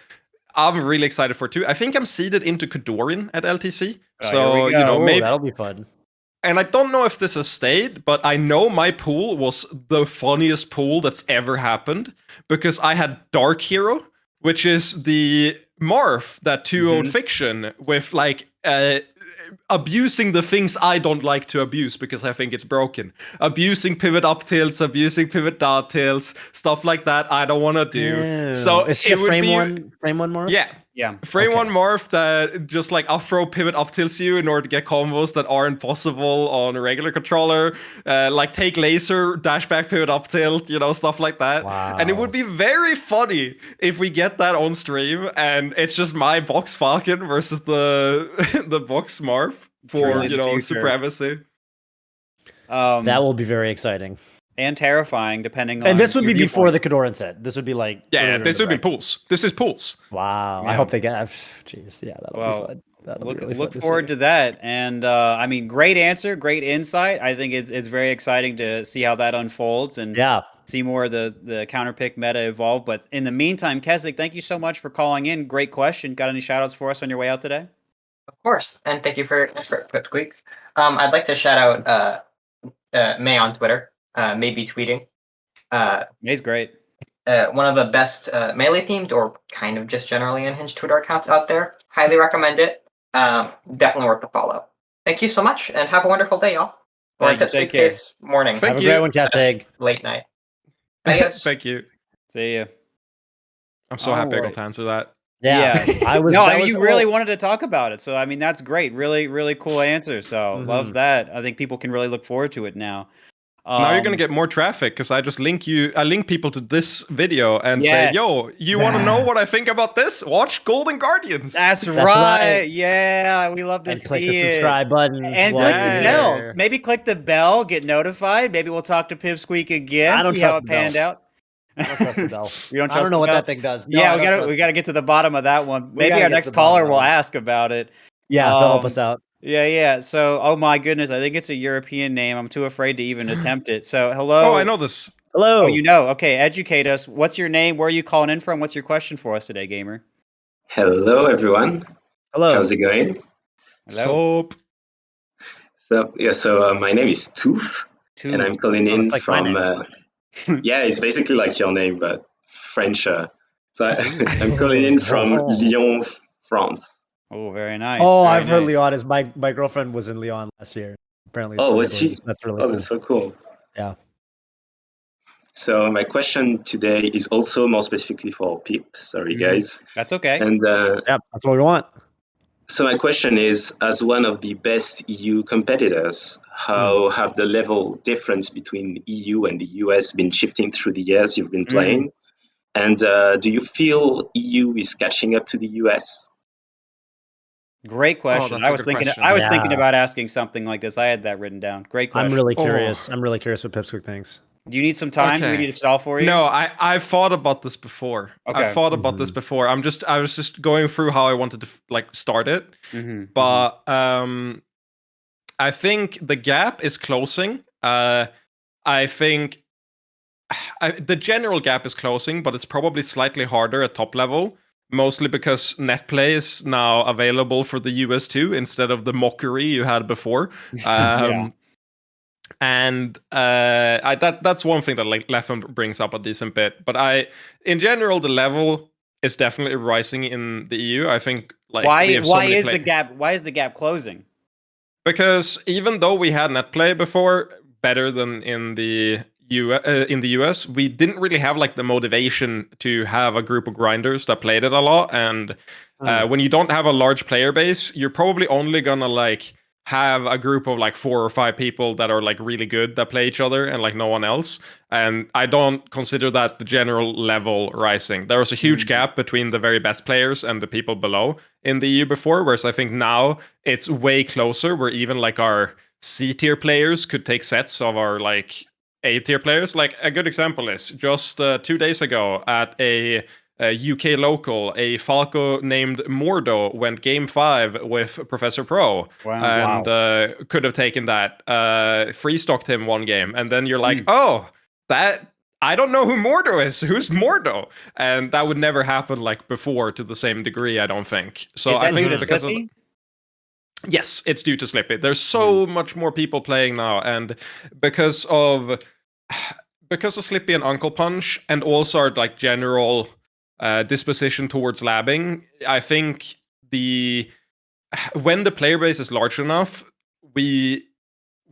I'm really excited for it too. I think I'm seeded into Kadorin at LTC. So maybe that'll be fun. And I don't know if this has stayed, but I know my pool was the funniest pool that's ever happened, because I had Dark Hero, which is the Marth that 2-0'd Fiction with like abusing the things I don't like to abuse because I think it's broken. Abusing pivot up tilts, abusing pivot down tilts, stuff like that I don't want to do. Ew. So is it frame one Marth? Yeah. Frame one Marth that just like up throw pivot up tilts you in order to get combos that aren't possible on a regular controller. Like take laser, dash back pivot up tilt, stuff like that. Wow. And it would be very funny if we get that on stream and it's just my box Falcon versus the box Marth for supremacy. That will be very exciting. And terrifying, depending on. And this would be before the Kadoran set. This would be like. Yeah, this would be pools. This is pools. Wow. Yeah. I hope they get. Jeez. Yeah, that'll be fun. Look forward to that. And I mean, great answer, great insight. I think it's very exciting to see how that unfolds and see more of the counter pick meta evolve. But in the meantime, Keswick, thank you so much for calling in. Great question. Got any shout outs for us on your way out today? Of course. And thank you for Pipsqueak. I'd like to shout out May on Twitter. Maybe tweeting. May's great. One of the best melee themed or kind of just generally unhinged Twitter accounts out there. Highly recommend it. Definitely worth the follow. Thank you so much, and have a wonderful day, y'all. Or in Pipsqueak's case, morning. Have a great one, Cat's Late night. Adios. Thank you. See you. I'm so happy I got to answer that. Yeah, I was. You really wanted to talk about it, so I mean that's great. Really, really cool answer. So love that. I think people can really look forward to it now. Now you're gonna get more traffic because I just link people to this video and say, "Yo, you want to know what I think about this? Watch Golden Guardians." That's right. Yeah, we love to see click the subscribe button and click the bell. Maybe click the bell, get notified. Maybe we'll talk to Pipsqueak again. See how it panned out. I don't trust the bell. I don't know what that thing does. No, we gotta get to the bottom of that one. Maybe our next caller will ask about it. Yeah, they'll help us out. Yeah. So, oh my goodness, I think it's a European name. I'm too afraid to even attempt it. So, hello. Oh, I know this. Hello. Oh, you know. Okay, educate us. What's your name? Where are you calling in from? What's your question for us today, gamer? Hello, everyone. Hello. How's it going? Hello. So my name is Toph, and I'm calling in like from. Yeah, it's basically like your name, but French. I'm calling in from Lyon, France. Oh, very nice. Oh, very I've heard nice. Lyon is my girlfriend was in Lyon last year. Apparently, it's Oh, really was she? gorgeous. That's really Oh, cool. that's so cool. Yeah. So my question today is also more specifically for Pip. Sorry, guys. That's okay. And Yeah, that's what we want. so my question is, as one of the best EU competitors, how have the level difference between EU and the US been shifting through the years you've been playing? And do you feel EU is catching up to the US? Great question. that's I a was good thinking. question. I was thinking Yeah. about asking something like this. I had that written down. Great question. I'm really Oh. curious. I'm really curious what Pipsqueak thinks. Do you need some time? Do we Okay. need to stall for you? No, I've thought about this before. Okay. I've thought about this before. I was just going through how I wanted to like start it. But I think the gap is closing. I think the general gap is closing, but it's probably slightly harder at top level. Mostly because NetPlay is now available for the US too, instead of the mockery you had before. Yeah. And that's one thing that like Leffen brings up a decent bit. But in general, the level is definitely rising in the EU. I think like Why we have so many is the gap? Why is the gap closing? because even though we had NetPlay before, better than in the US, we didn't really have like the motivation to have a group of grinders that played it a lot. And when you don't have a large player base, you're probably only gonna like have a group of like 4 or 5 people that are like really good that play each other and like no one else. And I don't consider that the general level rising. There was a huge gap between the very best players and the people below in the EU before, whereas I think now it's way closer, where even like our C tier players could take sets of our like A tier players. Like a good example is just 2 days ago at a UK local, a Falco named Mordo went game 5 with Professor Pro. Wow. And could have taken that, free stocked him one game. And then you're like, oh, that I don't know who Mordo is. Who's Mordo? And that would never happen like before to the same degree, I don't think. So Is that I think due to because Slippy? yes, it's due to Slippy. There's so much more people playing now, and because of Slippy and Uncle Punch, and also our like general disposition towards labbing, I think when the player base is large enough, we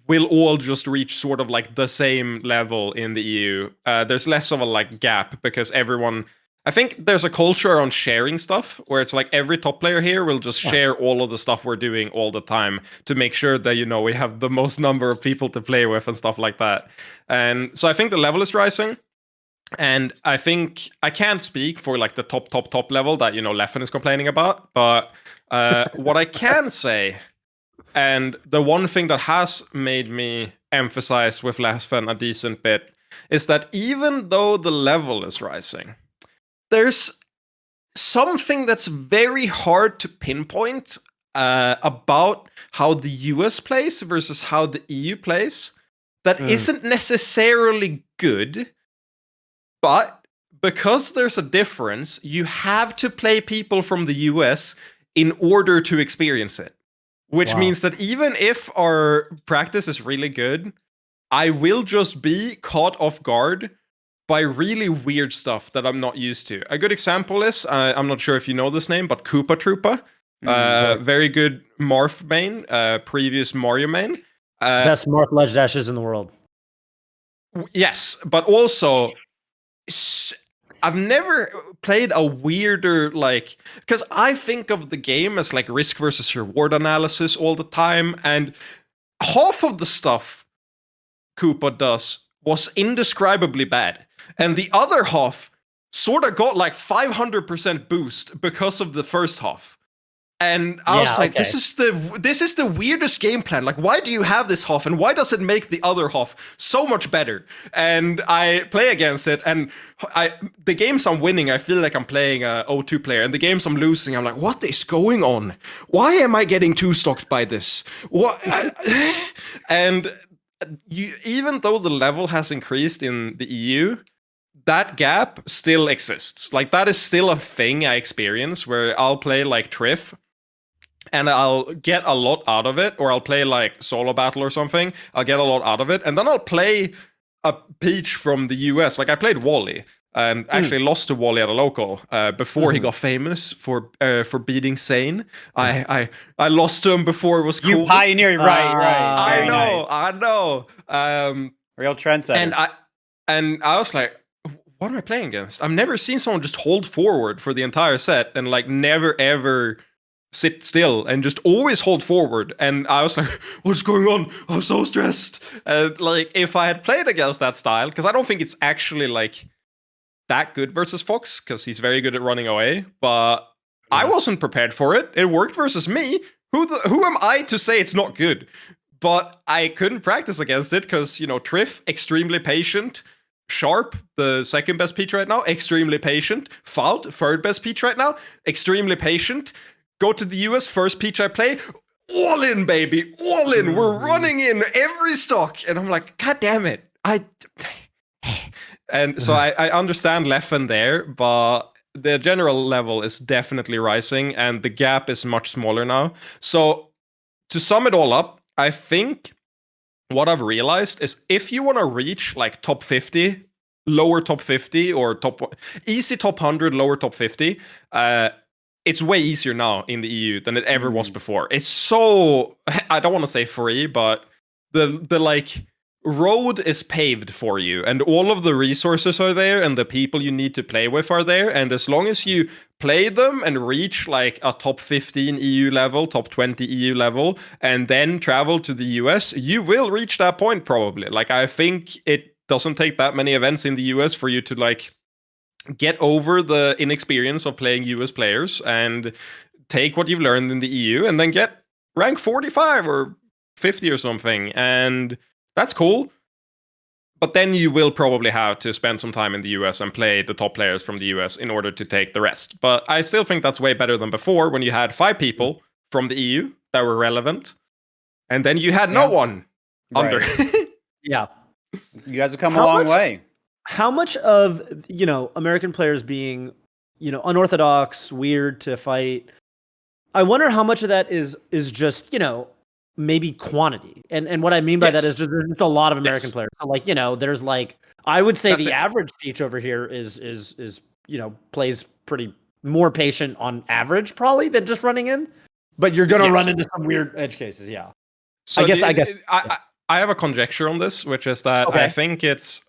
will all just reach sort of like the same level in the EU. There's less of a like gap because everyone. I think there's a culture around sharing stuff where it's like every top player here will just share all of the stuff we're doing all the time to make sure that, you know, we have the most number of people to play with and stuff like that. And so I think the level is rising. And I think I can't speak for like the top level that, you know, Leffen is complaining about. But what I can say, and the one thing that has made me emphasize with Leffen a decent bit, is that even though the level is rising, there's something that's very hard to pinpoint about how the US plays versus how the EU plays that isn't necessarily good, but because there's a difference, you have to play people from the US in order to experience it. Which means that even if our practice is really good, I will just be caught off guard by really weird stuff that I'm not used to. A good example is, I'm not sure if you know this name, but Koopa Troopa. Very good Marth main, previous Mario main. Best Marth ledge dashes in the world. Yes, but also, I've never played a weirder, like, because I think of the game as like risk versus reward analysis all the time, and half of the stuff Koopa does was indescribably bad. And the other half sort of got like 500% boost because of the first half. And I was like, this is the weirdest game plan. Like, why do you have this half? And why does it make the other half so much better? And I play against it, and the games I'm winning, I feel like I'm playing a O2 player. And the games I'm losing, I'm like, what is going on? Why am I getting two-stocked by this? What? And even though the level has increased in the EU, that gap still exists. Like, that is still a thing I experience, where I'll play like Triff and I'll get a lot out of it, or I'll play like solo battle or something, I'll get a lot out of it, and then I'll play a Peach from the US. Like, I played Wally and actually lost to Wally at a local before he got famous for beating Sane. I lost to him before it was cool. You pioneered, right. Very nice. I know. Real trendsetter. And I was like, what am I playing against? I've never seen someone just hold forward for the entire set and like never ever sit still and just always hold forward. And I was like, what's going on? I'm so stressed. Like, if I had played against that style, because I don't think it's actually like that good versus Fox, because he's very good at running away, but I wasn't prepared for it. It worked versus me. Who am I to say it's not good? But I couldn't practice against it because, you know, Triff, extremely patient. Sharp, the second best Peach right now, extremely patient. Fault, third best Peach right now, extremely patient. Go to the US, first Peach I play, all in, baby, all in. We're running in every stock. And I'm like, God damn it. And so I understand Leffen there, but the general level is definitely rising and the gap is much smaller now. So to sum it all up, I think what I've realized is if you want to reach like top 50, lower top 50, or easy top 100, lower top 50, it's way easier now in the EU than it ever was before. It's so, I don't want to say free, but the like road is paved for you, and all of the resources are there, and the people you need to play with are there, and as long as you play them and reach like a top 15 EU level, top 20 EU level, and then travel to the US, you will reach that point probably. Like, I think it doesn't take that many events in the US for you to like get over the inexperience of playing US players and take what you've learned in the EU and then get rank 45 or 50 or something, and that's cool. But then you will probably have to spend some time in the US and play the top players from the US in order to take the rest. But I still think that's way better than before, when you had 5 people from the EU that were relevant, and then you had no one under. Yeah. You guys have come a long way. How much of, you know, American players being, you know, unorthodox, weird to fight, I wonder how much of that is just, you know, maybe quantity. And what I mean by that is there's just a lot of American players. So like, you know, there's like, I would say the average Peach over here is you know, plays pretty more patient on average probably than just running in, but you're going to run into some weird edge cases. Yeah. So I guess I have a conjecture on this, which is that I think it's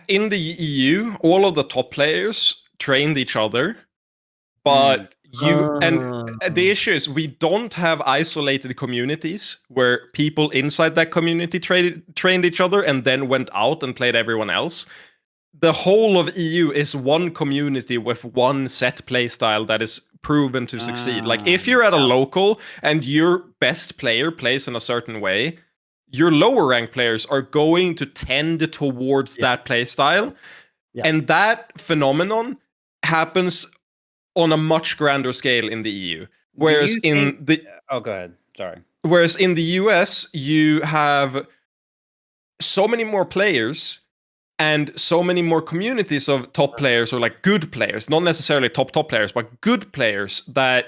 in the EU, all of the top players trained each other, but the issue is we don't have isolated communities where people inside that community trained each other and then went out and played everyone else. The whole of EU is one community with one set play style that is proven to succeed. Like, if you're at a local and your best player plays in a certain way, your lower ranked players are going to tend towards that play style. Yeah. And that phenomenon happens on a much grander scale in the EU. Whereas Oh, go ahead. Sorry. Whereas in the US, you have so many more players and so many more communities of top players, or like good players, not necessarily top players, but good players that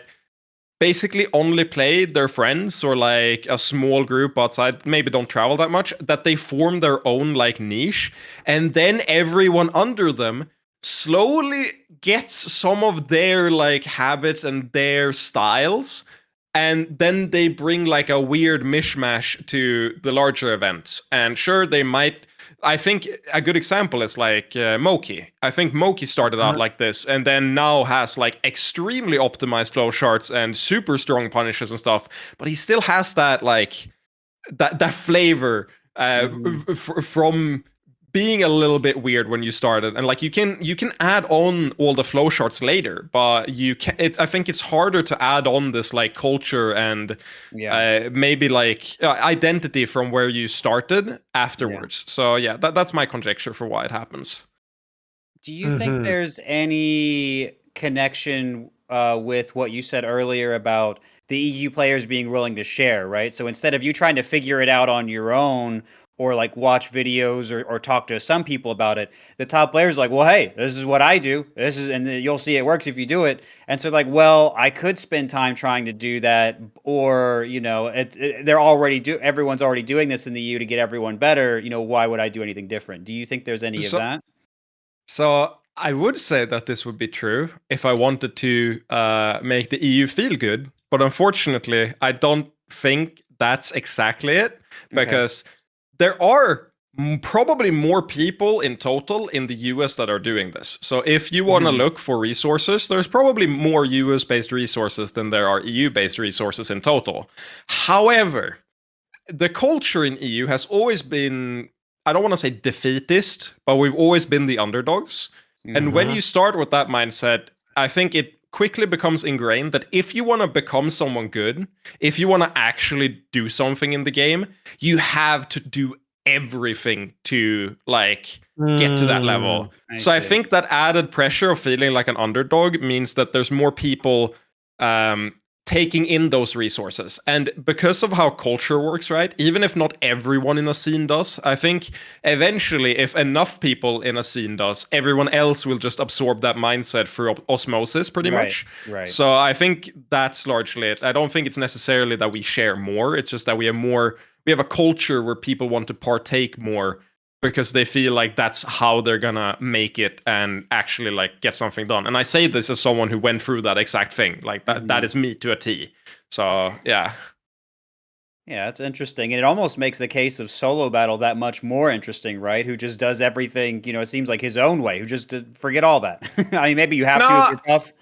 basically only play their friends or like a small group outside, maybe don't travel that much, that they form their own like niche. And then everyone under them slowly gets some of their like habits and their styles, and then they bring like a weird mishmash to the larger events. And sure, they might, I think a good example is like Moki. I think Moki started out like this, and then now has like extremely optimized flow charts and super strong punishes and stuff, but he still has that like that flavor from being a little bit weird when you started. And like you can add on all the flow charts later, but you can I think it's harder to add on this like culture and maybe like identity from where you started afterwards. So yeah, that's my conjecture for why it happens. Do you think there's any connection with what you said earlier about the EU players being willing to share, right? So instead of you trying to figure it out on your own or like watch videos or talk to some people about it, the top players are like, well, hey, this is what I do. This is, and you'll see it works if you do it. And so like, well, I could spend time trying to do that, or they're already everyone's already doing this in the EU to get everyone better. Why would I do anything different? Do you think there's any of that? So I would say that this would be true if I wanted to make the EU feel good, but unfortunately, I don't think that's exactly it, because there are probably more people in total in the US that are doing this. So if you want to look for resources, there's probably more US-based resources than there are EU-based resources in total. However, the culture in EU has always been, I don't want to say defeatist, but we've always been the underdogs. And when you start with that mindset, I think it quickly becomes ingrained that if you want to become someone good, if you want to actually do something in the game, you have to do everything to like get to that level. I think that added pressure of feeling like an underdog means that there's more people taking in those resources. And because of how culture works, right, even if not everyone in a scene does, I think eventually if enough people in a scene does, everyone else will just absorb that mindset through osmosis pretty much. Right. So I think that's largely it. I don't think it's necessarily that we share more. It's just that we have a culture where people want to partake more because they feel like that's how they're gonna make it and actually like get something done. And I say this as someone who went through that exact thing. Like that is me to a T. So yeah. Yeah, that's interesting. And it almost makes the case of solo battle that much more interesting, right? Who just does everything, it seems like his own way, who just forget all that. I mean, maybe you have to if you're tough.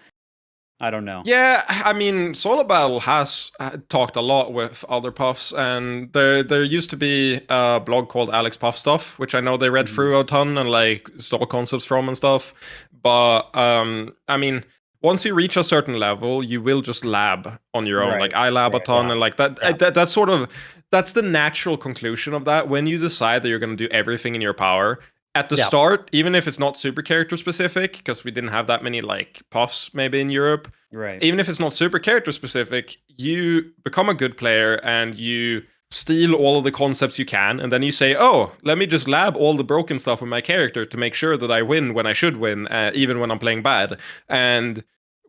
I don't know. Yeah, I mean, Solo Battle has talked a lot with other puffs, and there used to be a blog called Alex Puff Stuff, which I know they read through a ton and like stole concepts from and stuff. But I mean, once you reach a certain level, you will just lab on your own. Right. Like I lab a ton, and like that's sort of that's the natural conclusion of that. When you decide that you're going to do everything in your power. At the start, even if it's not super character specific, because we didn't have that many like puffs maybe in Europe. Right. Even if it's not super character specific, you become a good player and you steal all of the concepts you can, and then you say, "Oh, let me just lab all the broken stuff with my character to make sure that I win when I should win, even when I'm playing bad." And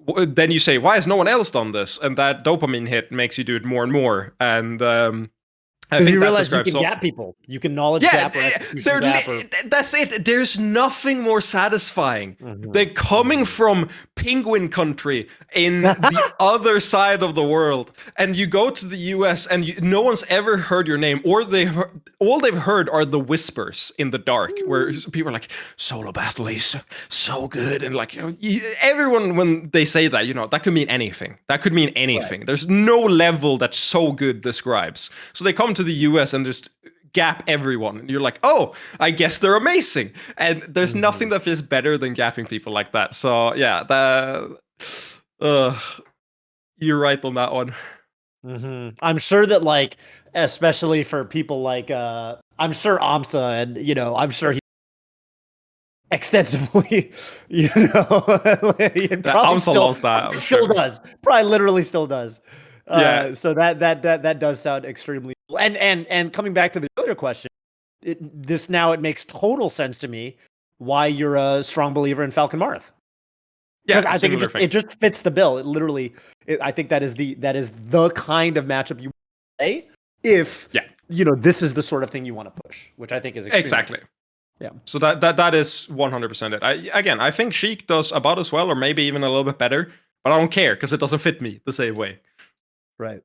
then you say, "Why has no one else done this?" And that dopamine hit makes you do it more and more. And I think you realize you can gap people. You can knowledge gap or execution gap. That's it. There's nothing more satisfying than coming from penguin country in the other side of the world, and you go to the US and no one's ever heard your name, or all they've heard are the whispers in the dark, where people are like, "Solo battle is so good," and like everyone when they say that, that could mean anything. That could mean anything. Right. There's no level that so good describes. So they come to the US and just gap everyone, and you're like, "Oh, I guess they're amazing." And there's nothing that feels better than gapping people like that. So yeah, you're right on that one. I'm sure that like, especially for people like I'm sure Amsa and I'm sure he extensively Amsa loves that. Still does. Probably literally still does. So that does sound extremely cool. And coming back to the other question, it makes total sense to me why you're a strong believer in Falcon Marth. Because I think it just fits the bill. It literally, I think that is the kind of matchup you play if this is the sort of thing you want to push, which I think is exactly. Yeah. So that is 100% it. I think Sheik does about as well, or maybe even a little bit better, but I don't care because it doesn't fit me the same way. Right.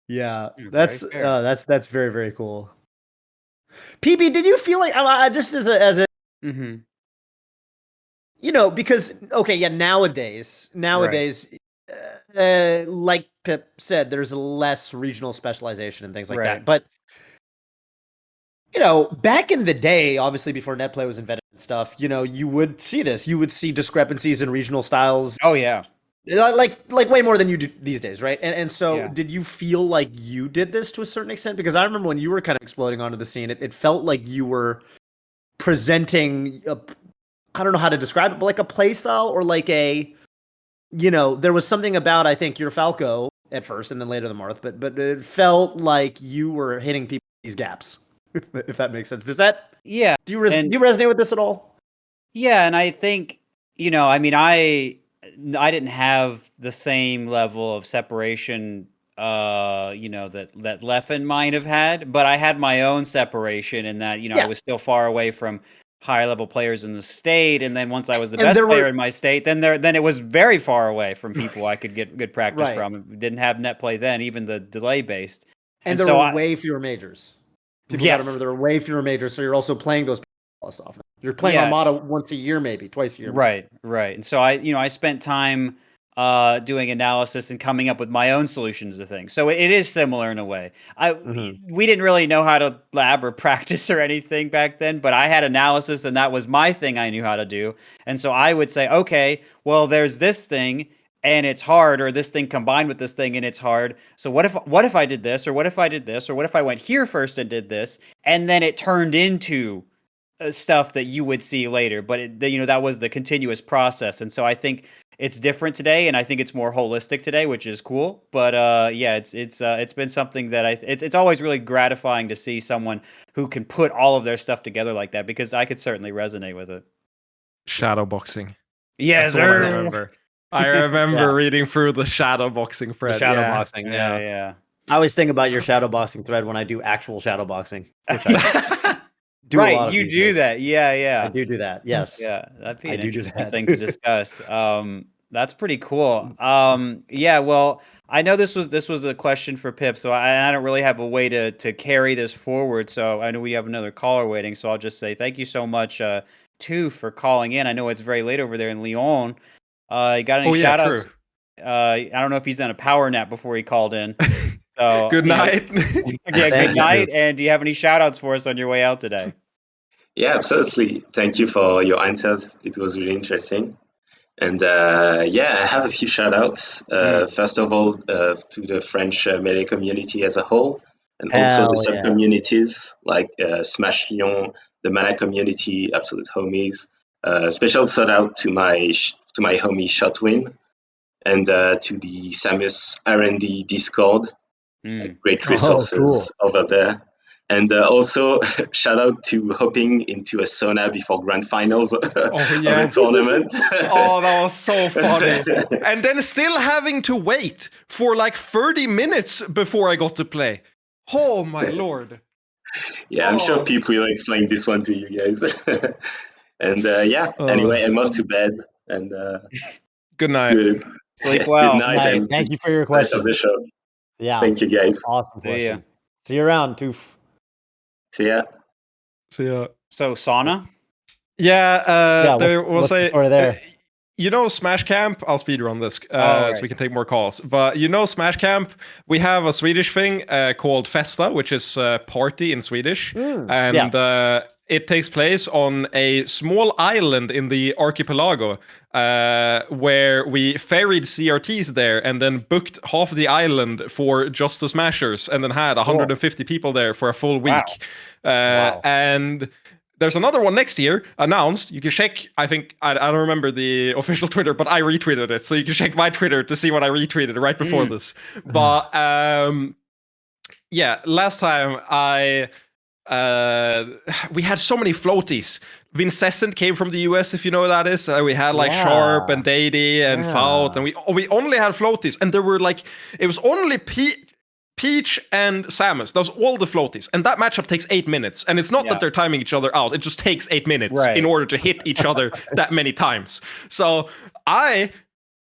Yeah, that's very, very cool. PB, did you feel like just as a because nowadays, like Pip said, there's less regional specialization and things like that. But back in the day, obviously before net play was invented and stuff, you would see this. You would see discrepancies in regional styles. Oh yeah. Like way more than you do these days, right? And so did you feel like you did this to a certain extent? Because I remember when you were kind of exploding onto the scene, it felt like you were presenting I don't know how to describe it, but like a play style or like a there was something about, I think, your Falco at first and then later the Marth, but it felt like you were hitting these gaps, if that makes sense. Does that? Yeah. Do you resonate with this at all? Yeah, and I think, I mean, I didn't have the same level of separation, that Leffen might have had, but I had my own separation in that, I was still far away from high level players in the state, and then once I was the best player in my state, then it was very far away from people I could get good practice from. We didn't have net play then, even the delay based, and there were way fewer majors. People gotta remember there were way fewer majors, so you're also playing those less often. You're playing Armada once a year, maybe twice a year. Right. And so I spent time doing analysis and coming up with my own solutions to things. So it is similar in a way. We didn't really know how to lab or practice or anything back then, but I had analysis, and that was my thing I knew how to do. And so I would say, okay, well, there's this thing and it's hard, or this thing combined with this thing and it's hard. So what if I did this, or what if I did this, or what if I went here first and did this, and then it turned into stuff that you would see later, but that was the continuous process. And so I think it's different today, and I think it's more holistic today, which is cool. But it's been something that it's always really gratifying to see someone who can put all of their stuff together like that, because I could certainly resonate with it. Shadowboxing. Yes, sir. I remember reading through the shadowboxing thread. The shadowboxing, yeah. I always think about your shadowboxing thread when I do actual shadowboxing, which I do a lot of you do days. That. Yeah. I do that. Yes. Yeah, that'd be an interesting thing to discuss. That's pretty cool. Well, I know this was a question for Pip, so I don't really have a way to carry this forward. So I know we have another caller waiting, so I'll just say thank you so much, too, for calling in. I know it's very late over there in Lyon. You got any shout outs? True. I don't know if he's done a power nap before he called in. So good night. Good night. And do you have any shout outs for us on your way out today? Yeah, absolutely. Thank you for your answers. It was really interesting. And I have a few shout outs. First of all, to the French melee community as a whole, and also the sub communities like Smash Lyon, the Mana community, absolute homies. Special shout out to my homie Shotwin, and to the Samus R&D Discord. Great resources over there. And also, shout out to hopping into a sauna before grand finals of the tournament. Oh, that was so funny. And then still having to wait for like 30 minutes before I got to play. Oh, my lord. Yeah, I'm sure people will explain this one to you guys. And anyway, I'm off to bed. And good night. Good. Sleep well. Good night. And thank you for your question. Of the show. Yeah. Thank you, guys. Awesome question. See you around, Toph. See ya. So sauna? There was there. Smash Camp, I'll speedrun this so we can take more calls. But Smash Camp, we have a Swedish thing called Festa, which is party in Swedish. And it takes place on a small island in the archipelago where we ferried CRTs there and then booked half the island for just the Smashers and then had 150 people there for a full week. Wow. And there's another one next year announced. You can check, I don't remember the official Twitter, but I retweeted it. So you can check my Twitter to see what I retweeted right before this. But last time we had so many floaties. Vincessant came from the US, if you know what that is. We had like Sharp and Dady and Faut, and we only had floaties. And there were it was only Peach and Samus. That was all the floaties. And that matchup takes 8 minutes. And it's not that they're timing each other out. It just takes 8 minutes in order to hit each other that many times. So I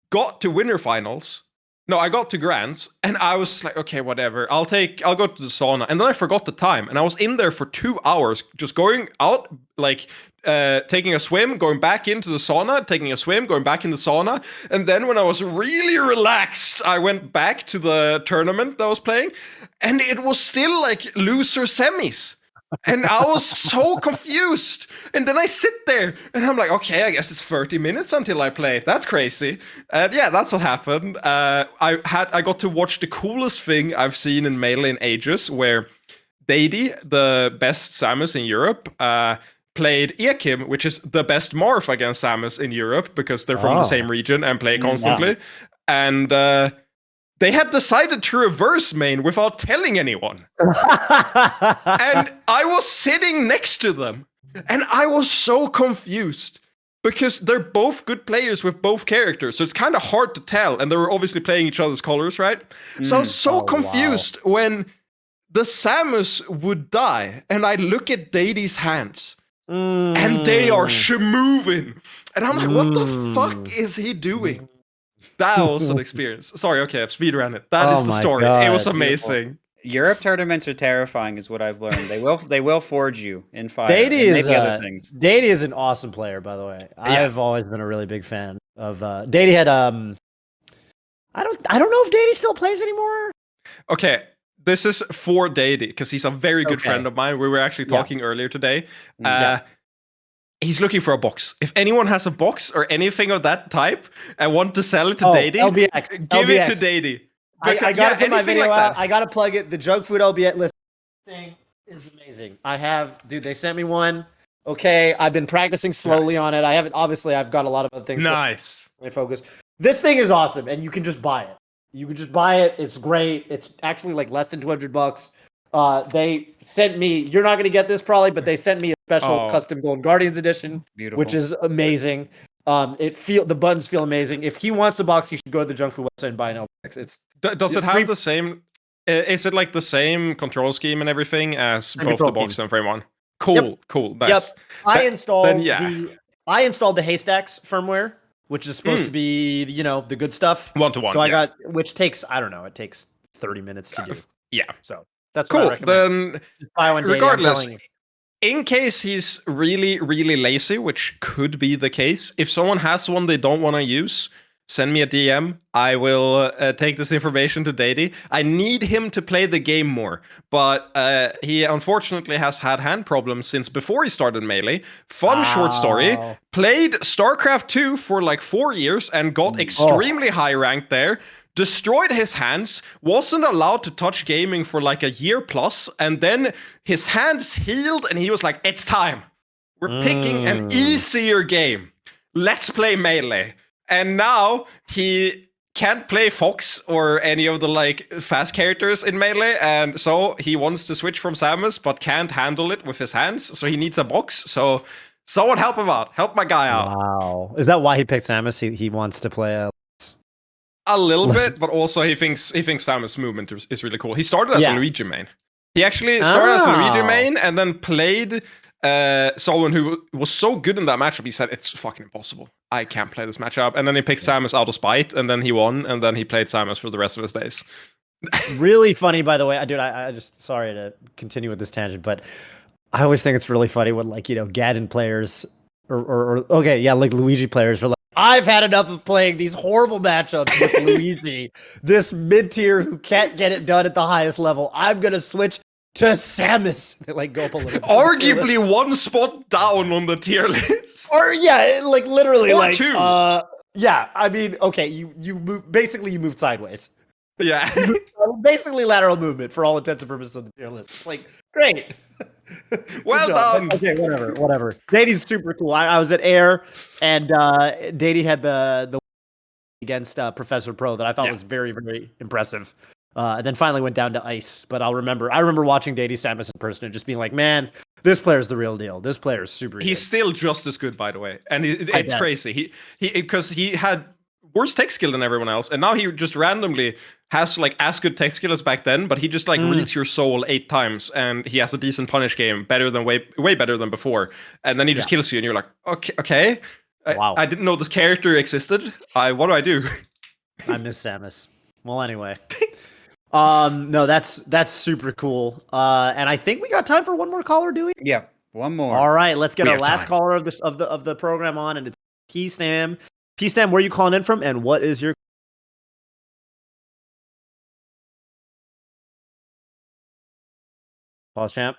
got to winter finals. No, I got to Grands, and I was like, okay, whatever. I'll go to the sauna. And then I forgot the time. And I was in there for 2 hours, just going out, taking a swim, going back into the sauna, taking a swim, going back in the sauna. And then when I was really relaxed, I went back to the tournament that I was playing. And it was still loser semis. And I was so confused. And then I sit there and I'm like, okay, I guess it's 30 minutes until I play. That's crazy. And that's what happened. I got to watch the coolest thing I've seen in Melee in ages, where Dady, the best Samus in Europe, played Ekim, which is the best Marth against Samus in Europe because they're from the same region and play constantly. And they had decided to reverse main without telling anyone. And I was sitting next to them, and I was so confused because they're both good players with both characters, so it's kind of hard to tell. And they were obviously playing each other's colors, right? So I was so confused when the Samus would die, and I look at Deity's hands, and they are moving, and I'm like, what the fuck is he doing? That was an experience. Sorry, okay, I've speedrun it. That is the story. God, it was amazing. Beautiful. Europe tournaments are terrifying, is what I've learned. They will forge you in fire. Deity is other things. Deity is an awesome player, by the way. I've always been a really big fan of Deity. Had I don't know if Deity still plays anymore. Okay, this is for Deity because he's a very good friend of mine. We were actually talking earlier today. He's looking for a box. If anyone has a box or anything of that type and want to sell it to Deity, give it to Deity. I gotta put my video out. I gotta plug it. The junk food LBS list thing is amazing. Dude, they sent me one. Okay, I've been practicing slowly on it. I haven't, obviously, I've got a lot of other things. Nice. My focus. This thing is awesome, and you can just buy it. You can just buy it. It's great. It's actually like less than $200. They sent me, you're not going to get this probably, but they sent me a special custom Golden Guardians edition, which is amazing. The buttons feel amazing. If he wants a box, he should go to the junk food website and buy an LBX. Does it have the same? Is it like the same control scheme and everything as both the box and frame one? Cool, cool. Nice. Yep. I installed the Haystacks firmware, which is supposed to be, the good stuff. 1-to-1. So I got, which takes, I don't know, it takes 30 minutes to do. Yeah. So that's cool. What I recommend. Then, regardless, in case he's really, really lazy, which could be the case, if someone has one they don't want to use, send me a DM. I will take this information to Deity. I need him to play the game more, but he unfortunately has had hand problems since before he started Melee. Fun short story. Played StarCraft 2 for like 4 years and got extremely high rank there. Destroyed his hands, wasn't allowed to touch gaming for like a year plus, and then his hands healed and he was like, it's time. We're picking an easier game. Let's play Melee. And now he can't play Fox or any of the like fast characters in Melee, and so he wants to switch from Samus, but can't handle it with his hands, so he needs a box. So someone help him out. Help my guy out. Wow. Is that why he picked Samus? He wants to play a little bit, but also he thinks Samus' movement is really cool. He started as a Luigi main. He actually started as a Luigi main and then played someone who was so good in that matchup, he said, it's fucking impossible. I can't play this matchup. And then he picked Samus out of spite, and then he won, and then he played Samus for the rest of his days. Really funny, by the way. Dude, I just, sorry to continue with this tangent, but I always think it's really funny when, like, Gaddon players, or like Luigi players are like, I've had enough of playing these horrible matchups with Luigi, this mid-tier who can't get it done at the highest level. I'm going to switch to Samus. They like go up a little bit. Arguably one spot down on the tier list. Or like literally or like two. I mean, okay, you moved sideways. Yeah. Basically lateral movement for all intents and purposes of the tier list. It's like, great. Well done. Okay, whatever. Deity's super cool. I was at Air, and Deity had the against Professor Pro that I thought was very, very impressive. And then finally went down to Ice. But I remember watching Deity Samus in person and just being like, man, this player's the real deal. This player's super good. He's still just as good, by the way. And it's crazy. Because he had worse tech skill than everyone else, and now he just randomly has like as good tech skill as back then, but he just like reads your soul 8 times, and he has a decent punish game, better than way better than before, and then he just kills you, and you're like, okay. Wow. I didn't know this character existed. What do I do? I miss Samus. Well, anyway. No, that's super cool. And I think we got time for one more caller, do we? Yeah, one more. All right, let's get our last caller of the program on, and it's P-Stam. P-Stam, where are you calling in from, and what is your pause, champ?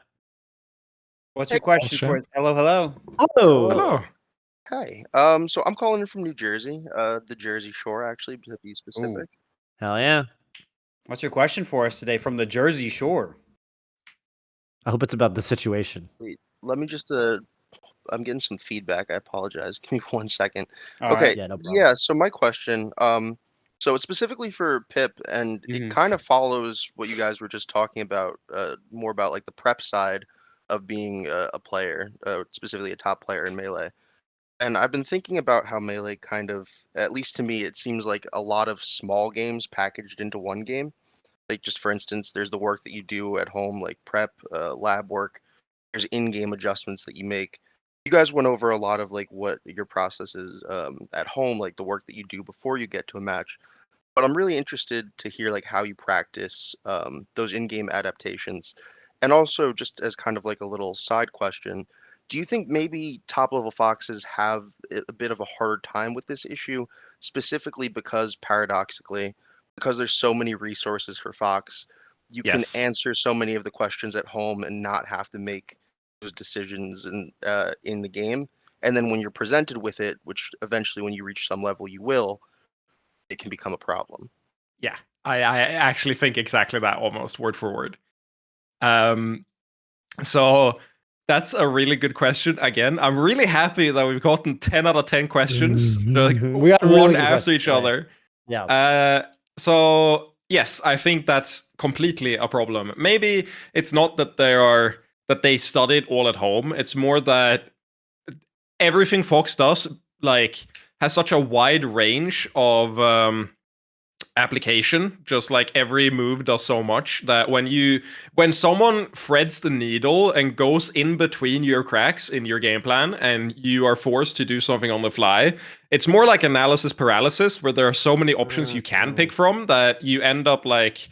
What's your question for us? Hello. Hi. So I'm calling in from New Jersey, the Jersey Shore, actually, to be specific. Ooh. Hell yeah. What's your question for us today from the Jersey Shore? I hope it's about the situation. Wait, let me just I'm getting some feedback. I apologize. Give me 1 second. All Okay. right. Yeah, no problem. Yeah. So my question, so it's specifically for Pip, and it kind of follows what you guys were just talking about, more about like the prep side of being a player, specifically a top player in Melee. And I've been thinking about how Melee kind of, at least to me, it seems like a lot of small games packaged into one game. Like just for instance, there's the work that you do at home, like prep, lab work. There's in-game adjustments that you make. You guys went over a lot of like what your process is at home, like the work that you do before you get to a match. But I'm really interested to hear like how you practice those in-game adaptations, and also just as kind of like a little side question, do you think maybe top-level foxes have a bit of a harder time with this issue, specifically because paradoxically, because there's so many resources for Fox, you can Yes. answer so many of the questions at home and not have to make those decisions in the game. And then when you're presented with it, which eventually when you reach some level you will, it can become a problem. Yeah, I actually think exactly that, almost word for word. So that's a really good question. Again, I'm really happy that we've gotten 10 out of 10 questions, like We got really one good after questions each today. other. Yeah. So yes, I think that's completely a problem. Maybe it's not that they studied all at home. It's more that everything Fox does like has such a wide range of application, just like every move does so much that when someone threads the needle and goes in between your cracks in your game plan and you are forced to do something on the fly, it's more like analysis paralysis, where there are so many options you can pick from that you end up like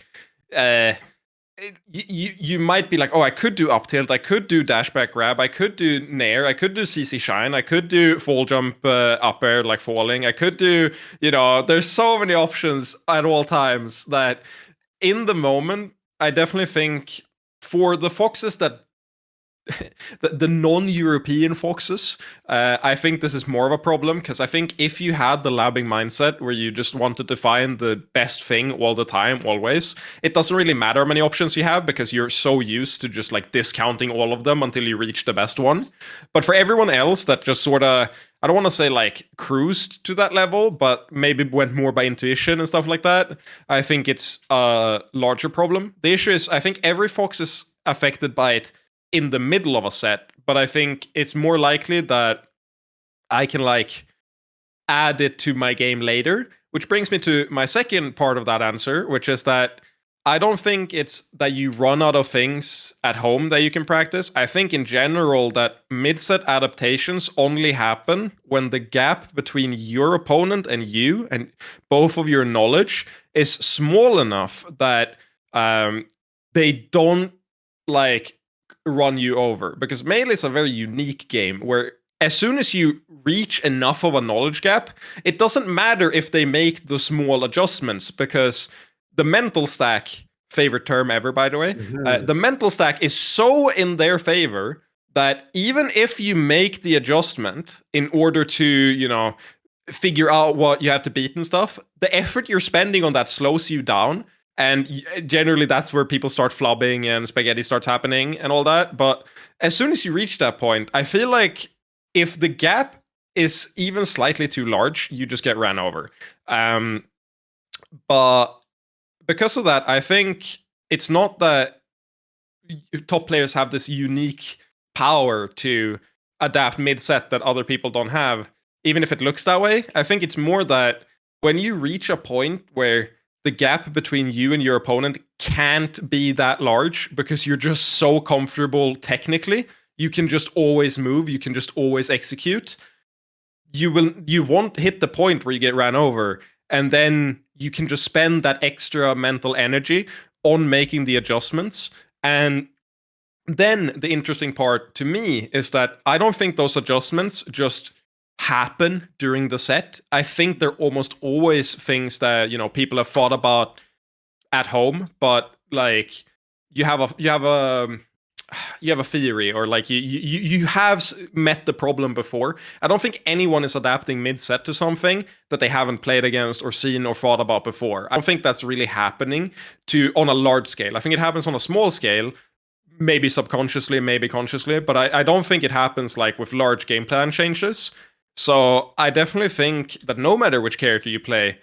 you might be like, oh, I could do up tilt, I could do dash back grab, I could do nair, I could do CC shine, I could do fall jump up air like falling, I could do, there's so many options at all times that in the moment, I definitely think for the foxes that the non-European foxes, I think this is more of a problem, because I think if you had the labbing mindset where you just wanted to find the best thing all the time, always, it doesn't really matter how many options you have, because you're so used to just like discounting all of them until you reach the best one. But for everyone else that just sort of, I don't want to say like cruised to that level, but maybe went more by intuition and stuff like that, I think it's a larger problem. The issue is, I think every fox is affected by it in the middle of a set, but I think it's more likely that I can like add it to my game later, which brings me to my second part of that answer, which is that I don't think it's that you run out of things at home that you can practice. I think in general that mid-set adaptations only happen when the gap between your opponent and you and both of your knowledge is small enough that they don't like run you over, because Melee is a very unique game where as soon as you reach enough of a knowledge gap, it doesn't matter if they make the small adjustments, because the mental stack, favorite term ever by the way, the mental stack is so in their favor that even if you make the adjustment in order to figure out what you have to beat and stuff, the effort you're spending on that slows you down. And generally, that's where people start flubbing and spaghetti starts happening and all that. But as soon as you reach that point, I feel like if the gap is even slightly too large, you just get ran over. But because of that, I think it's not that top players have this unique power to adapt mid-set that other people don't have, even if it looks that way. I think it's more that when you reach a point where the gap between you and your opponent can't be that large because you're just so comfortable technically, you can just always move, you can just always execute, you won't hit the point where you get ran over, and then you can just spend that extra mental energy on making the adjustments. And then the interesting part to me is that I don't think those adjustments just happen during the set. I think they're almost always things that people have thought about at home, but like you have a theory, or like you have met the problem before. I don't think anyone is adapting mid-set to something that they haven't played against or seen or thought about before. I don't think that's really happening on a large scale. I think it happens on a small scale, maybe subconsciously, maybe consciously, but I don't think it happens like with large game plan changes. So I definitely think that no matter which character you play,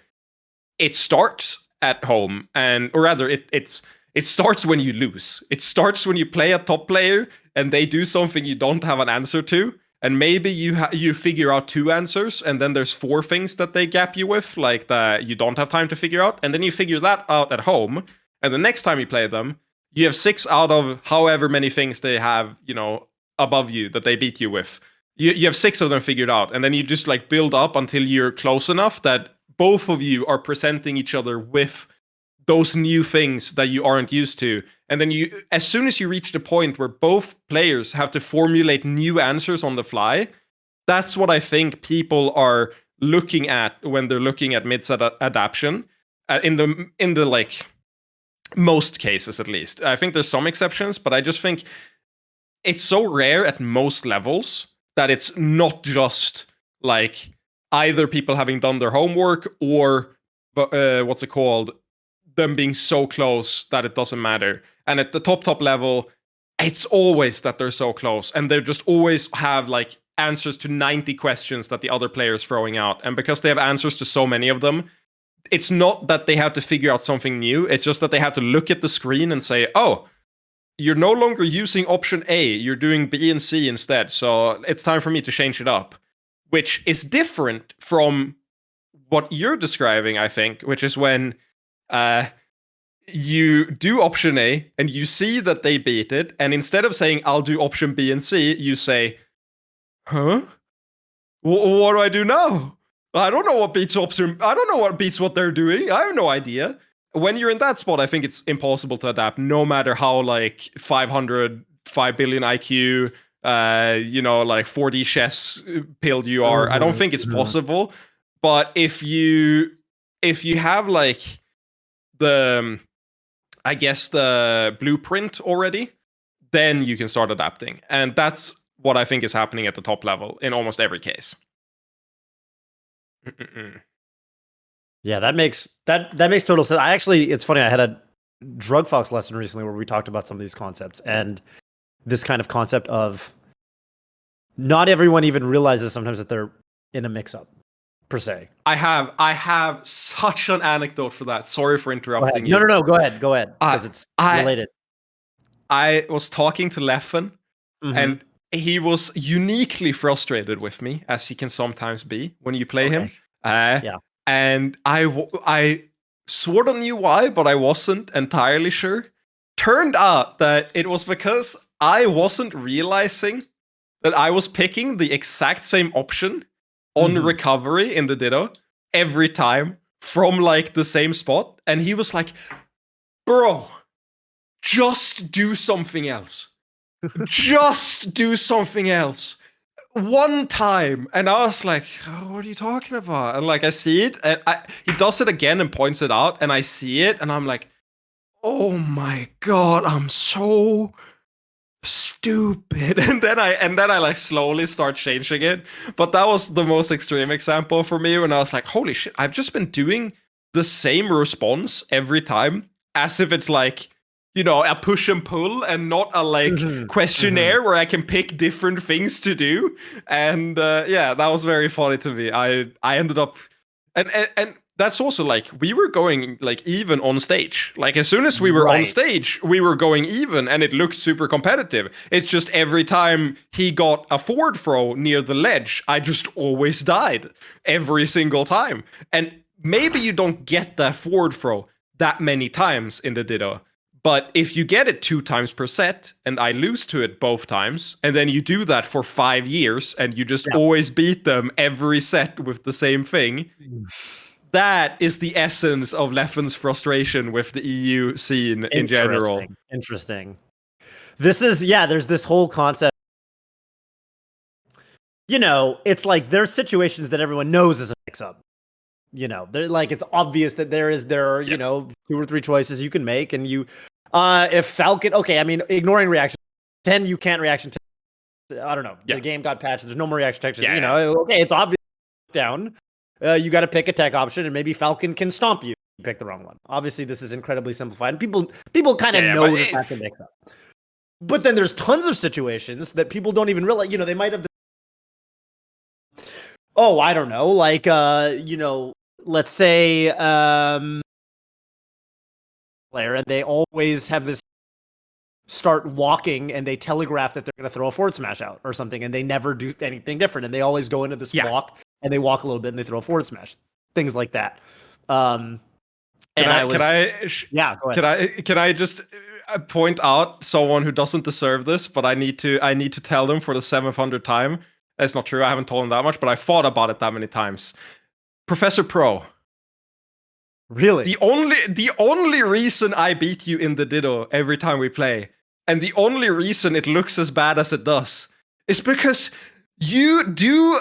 it starts at home, or rather, it starts when you lose. It starts when you play a top player and they do something you don't have an answer to, and maybe you figure out 2 answers, and then there's 4 things that they gap you with, like that you don't have time to figure out, and then you figure that out at home, and the next time you play them, you have 6 out of however many things they have, above you that they beat you with. You have 6 of them figured out, and then you just like build up until you're close enough that both of you are presenting each other with those new things that you aren't used to. And then as soon as you reach the point where both players have to formulate new answers on the fly, that's what I think people are looking at when they're looking at mid adaptation. In the like most cases, at least. I think there's some exceptions, but I just think it's so rare at most levels that it's not just like either people having done their homework or what's it called, them being so close that it doesn't matter. And at the top level, it's always that they're so close, and they just always have like answers to 90 questions that the other player is throwing out. And because they have answers to so many of them, it's not that they have to figure out something new. It's just that they have to look at the screen and say, oh, you're no longer using option A, you're doing B and C instead. So it's time for me to change it up, which is different from what you're describing, I think, which is when you do option A and you see that they beat it, and instead of saying, I'll do option B and C, you say, huh? What do I do now? I don't know what beats option. I don't know what beats what they're doing. I have no idea. When you're in that spot, I think it's impossible to adapt, no matter how like 5 billion IQ, like 4D chess pilled you are. I don't think it's possible. But if you have like the blueprint already, then you can start adapting, and that's what I think is happening at the top level in almost every case. Yeah, that makes total sense. It's funny. I had a Drug Fox lesson recently where we talked about some of these concepts, and this kind of concept of not everyone even realizes sometimes that they're in a mix-up per se. I have such an anecdote for that. Sorry for interrupting you. No. Go ahead. Because it's related. I was talking to Leffen, and he was uniquely frustrated with me, as he can sometimes be when you play him. Yeah. And I sort of knew why, but I wasn't entirely sure. Turned out that it was because I wasn't realizing that I was picking the exact same option on recovery in the Ditto every time from like the same spot. And he was like, bro, just do something else. Just do something else. One time. And I was like, oh, what are you talking about? And like, I see it, and he does it again and points it out, and I see it, and I'm like, oh my God, I'm so stupid. And then I like slowly start changing it. But that was the most extreme example for me, when I was like, holy shit, I've just been doing the same response every time, as if it's like, a push and pull, and not a like questionnaire where I can pick different things to do. And that was very funny to me. I ended up, and that's also like, we were going like even on stage. Like as soon as we were on stage, we were going even, and it looked super competitive. It's just every time he got a forward throw near the ledge, I just always died every single time. And maybe you don't get that forward throw that many times in the Ditto. But if you get it 2 times per set, and I lose to it both times, and then you do that for 5 years, and you just always beat them every set with the same thing, that is the essence of Leffen's frustration with the EU scene in general. Interesting. This is, there's this whole concept. It's like there's situations that everyone knows is a mix-up. They're like, it's obvious that there are 2 or 3 choices you can make, and if Falcon, okay, I mean, ignoring reaction 10, you can't reaction to, I don't know, the game got patched, there's no more reaction textures, okay, it's obvious down, you got to pick a tech option, and maybe Falcon can stomp you. You pick the wrong one. Obviously, this is incredibly simplified, and people kind of know that that's a mix-up. But then there's tons of situations that people don't even realize, they might have, I don't know, like, let's say, player, and they always have this start walking and they telegraph that they're going to throw a forward smash out or something, and they never do anything different, and they always go into this walk and they walk a little bit and they throw a forward smash, things like that. Can I just point out someone who doesn't deserve this, but I need to tell them for the 700th time. That's not true. I haven't told him that much, but I thought about it that many times. Professor Pro. Really? The only reason I beat you in the Ditto every time we play, and the only reason it looks as bad as it does, is because you do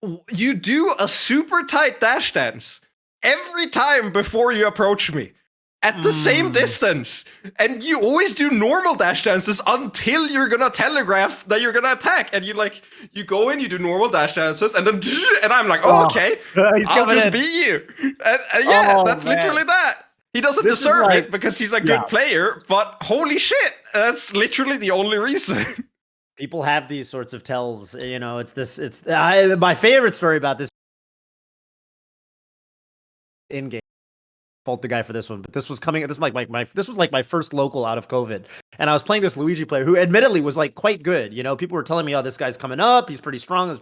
a super tight dash dance every time before you approach me. At the same distance, and you always do normal dash dances until you're gonna telegraph that you're gonna attack, and you go in, you do normal dash dances, and then I'm like, okay, I'll just beat you. And that's literally that. He doesn't deserve it because he's a good player, but holy shit, that's literally the only reason. People have these sorts of tells, my favorite story about this in game. Fault the guy for this one, but this was like my first local out of COVID, and I was playing this Luigi player who admittedly was like quite good. People were telling me, oh, this guy's coming up, he's pretty strong,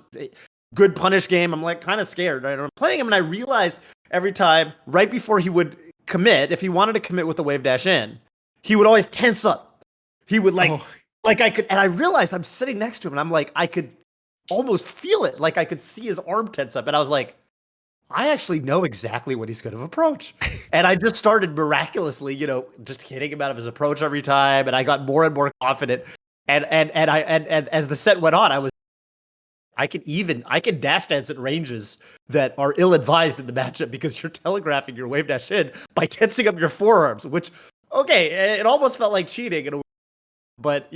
good punish game. I'm like kind of scared, right? I'm playing him, and I realized every time right before he would commit, if he wanted to commit with the wave dash in, he would always tense up. He would like I could, and I realized I'm sitting next to him, and I'm like, I could almost feel it, like I could see his arm tense up, and I was like, I actually know exactly what he's going to approach. And I just started miraculously, just hitting him out of his approach every time. And I got more and more confident. And as the set went on, I could dash dance at ranges that are ill-advised in the matchup because you're telegraphing your wave dash in by tensing up your forearms, which, okay, it almost felt like cheating. But,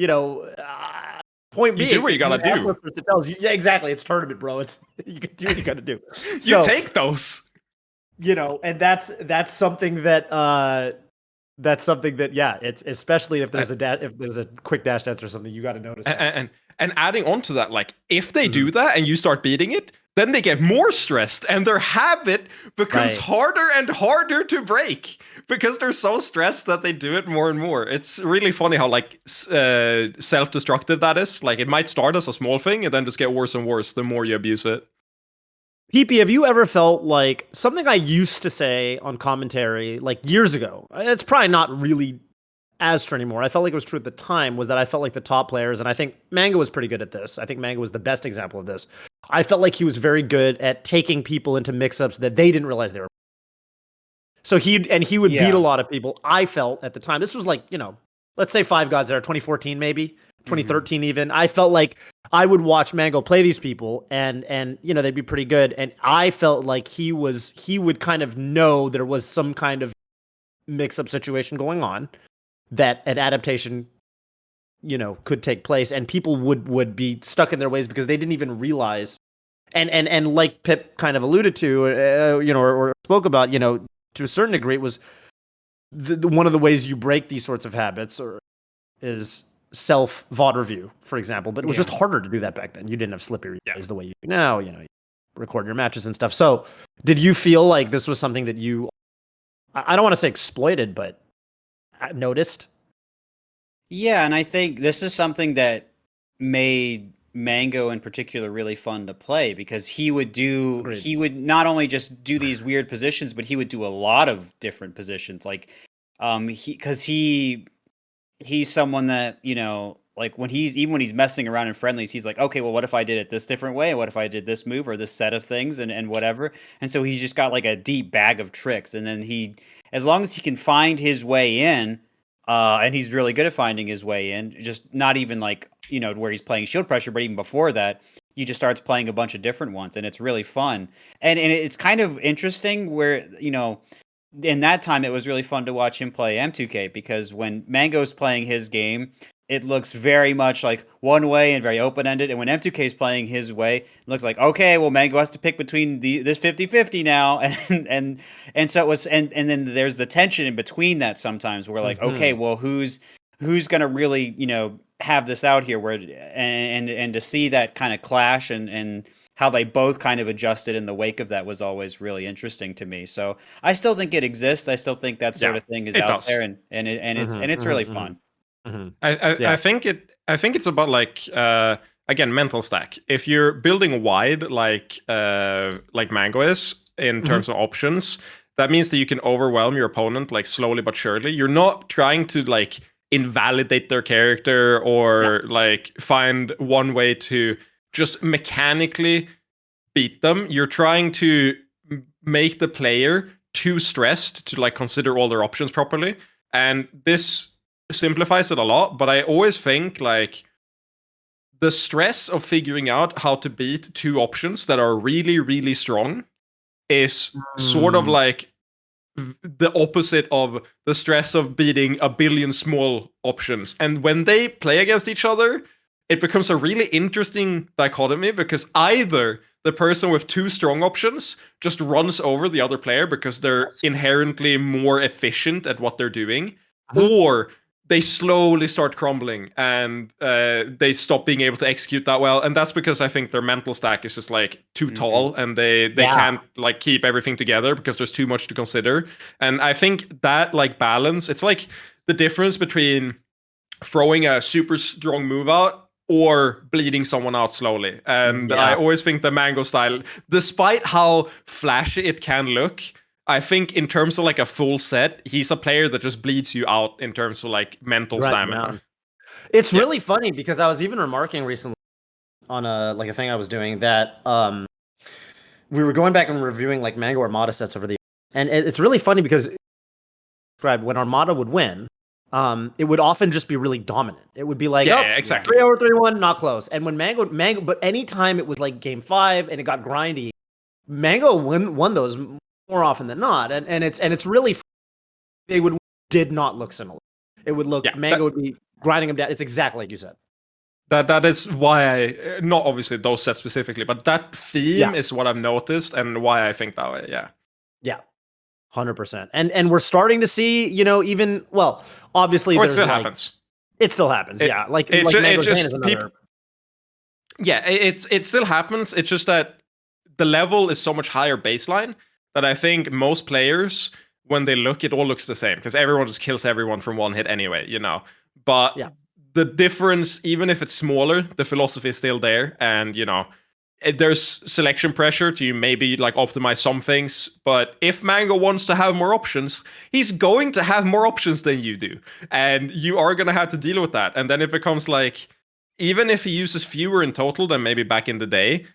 point being, you do what you gotta do. It tells you, yeah, exactly. It's tournament, bro. You can do what you gotta do. You take those, and that's something that it's especially if there's a quick dash dance or something, you got to notice. And adding on to that, like if they do that and you start beating it, then they get more stressed and their habit becomes harder and harder to break because they're so stressed that they do it more and more. It's really funny how self-destructive that is. Like it might start as a small thing and then just get worse and worse the more you abuse it. PP, have you ever felt like something I used to say on commentary like years ago? It's probably not really as true anymore. I felt like it was true at the time, was that I felt like the top players, and I think Mango was pretty good at this. I think Mango was the best example of this. I felt like he was very good at taking people into mix-ups that they didn't realize they were. So he would beat a lot of people. I felt at the time, this was like, let's say Five Gods Era, 2014 maybe, 2013 even. I felt like I would watch Mango play these people and they'd be pretty good. And I felt like he would kind of know there was some kind of mix-up situation going on, that an adaptation, could take place, and people would be stuck in their ways because they didn't even realize. And like Pip kind of alluded to, or spoke about, to a certain degree, it was one of the ways you break these sorts of habits is self VOD review, for example. But it was just harder to do that back then. You didn't have slippy replays the way you do now. You record your matches and stuff. So, did you feel like this was something that you, I don't want to say exploited, but noticed? Yeah, and I think this is something that made Mango in particular really fun to play, because he would not only just do these weird positions, but he would do a lot of different positions. Like, he's someone that, like when he's messing around in friendlies, he's like, okay, well, what if I did it this different way? What if I did this move or this set of things and whatever? And so he's just got like a deep bag of tricks. And then as long as he can find his way in, and he's really good at finding his way in, just not even like, where he's playing shield pressure, but even before that, he just starts playing a bunch of different ones, and it's really fun. And it's kind of interesting where, in that time, it was really fun to watch him play M2K, because when Mango's playing his game, it looks very much like one way and very open-ended. And when M2K is playing his way, it looks like, okay, well, Mango has to pick between this 50-50 now. And so it was, and then there's the tension in between that sometimes where like, okay, well, who's who's going to really, have this out here, where and to see that kind of clash and how they both kind of adjusted in the wake of that was always really interesting to me. So I still think it exists. I still think that sort of thing is out there, and it's really fun. I think it's about like again, mental stack. If you're building wide like Mango is in terms of options, that means that you can overwhelm your opponent like slowly but surely. You're not trying to like invalidate their character or like find one way to just mechanically beat them. You're trying to make the player too stressed to like consider all their options properly. And this simplifies it a lot, but I always think like the stress of figuring out how to beat two options that are really, really strong is sort of like the opposite of the stress of beating a billion small options. And when they play against each other, it becomes a really interesting dichotomy, because either the person with two strong options just runs over the other player because they're inherently more efficient at what they're doing, or they slowly start crumbling and they stop being able to execute that well. And that's because I think their mental stack is just like too tall, and they can't like keep everything together because there's too much to consider. And I think that like balance, it's like the difference between throwing a super strong move out or bleeding someone out slowly. And I always think the Mango style, despite how flashy it can look, I think in terms of like a full set, he's a player that just bleeds you out in terms of like mental stamina. It's really funny because I was even remarking recently on a thing I was doing that we were going back and reviewing like Mango Armada sets over the years. And it's really funny because when Armada would win, it would often just be really dominant. It would be like, exactly. 3-0, 3-1, not close. And when Mango, but anytime it was like game 5 and it got grindy, Mango won those more often than not, and it's really did not look similar. It would look Mango would be grinding him down. It's exactly like you said. That is why I, not obviously those sets specifically, but that theme is what I've noticed and why I think that way. Yeah, 100%. And we're starting to see, even obviously it still happens. It still happens. It still happens. It's just that the level is so much higher baseline that I think most players, when they look, it all looks the same because everyone just kills everyone from one hit anyway, But the difference, even if it's smaller, the philosophy is still there. And, there's selection pressure to maybe like optimize some things. But if Mango wants to have more options, he's going to have more options than you do. And you are going to have to deal with that. And then it becomes like, even if he uses fewer in total than maybe back in the day,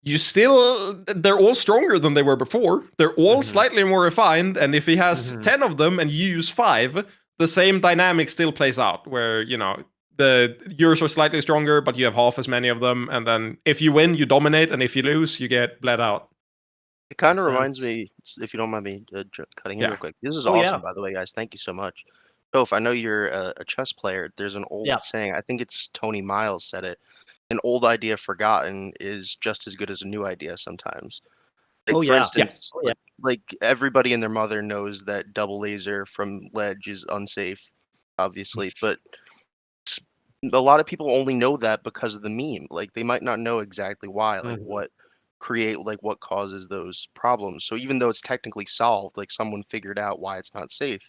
they're all stronger than they were before. They're all slightly more refined. And if he has 10 of them and you use 5, the same dynamic still plays out where, yours are slightly stronger, but you have half as many of them. And then if you win, you dominate. And if you lose, you get bled out. It kind of reminds me, if you don't mind me cutting in real quick. This is awesome, by the way, guys. Thank you so much. Toph, I know you're a chess player. There's an old saying, I think it's Tony Miles said it. An old idea forgotten is just as good as a new idea sometimes. Like, for instance, like everybody and their mother knows that double laser from ledge is unsafe, obviously, but a lot of people only know that because of the meme. Like, they might not know exactly why, like what causes those problems. So even though it's technically solved, like someone figured out why it's not safe.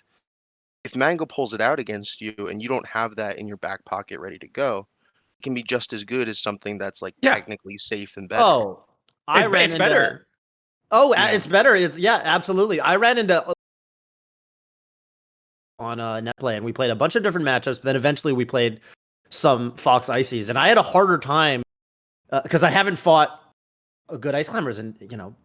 If Mango pulls it out against you and you don't have that in your back pocket ready to go, can be just as good as something that's like technically safe and better. Oh, it's better. It's better. It's absolutely. I ran into on Netplay and we played a bunch of different matchups. But then eventually we played some Fox Ices, and I had a harder time because I haven't fought a good Ice Climbers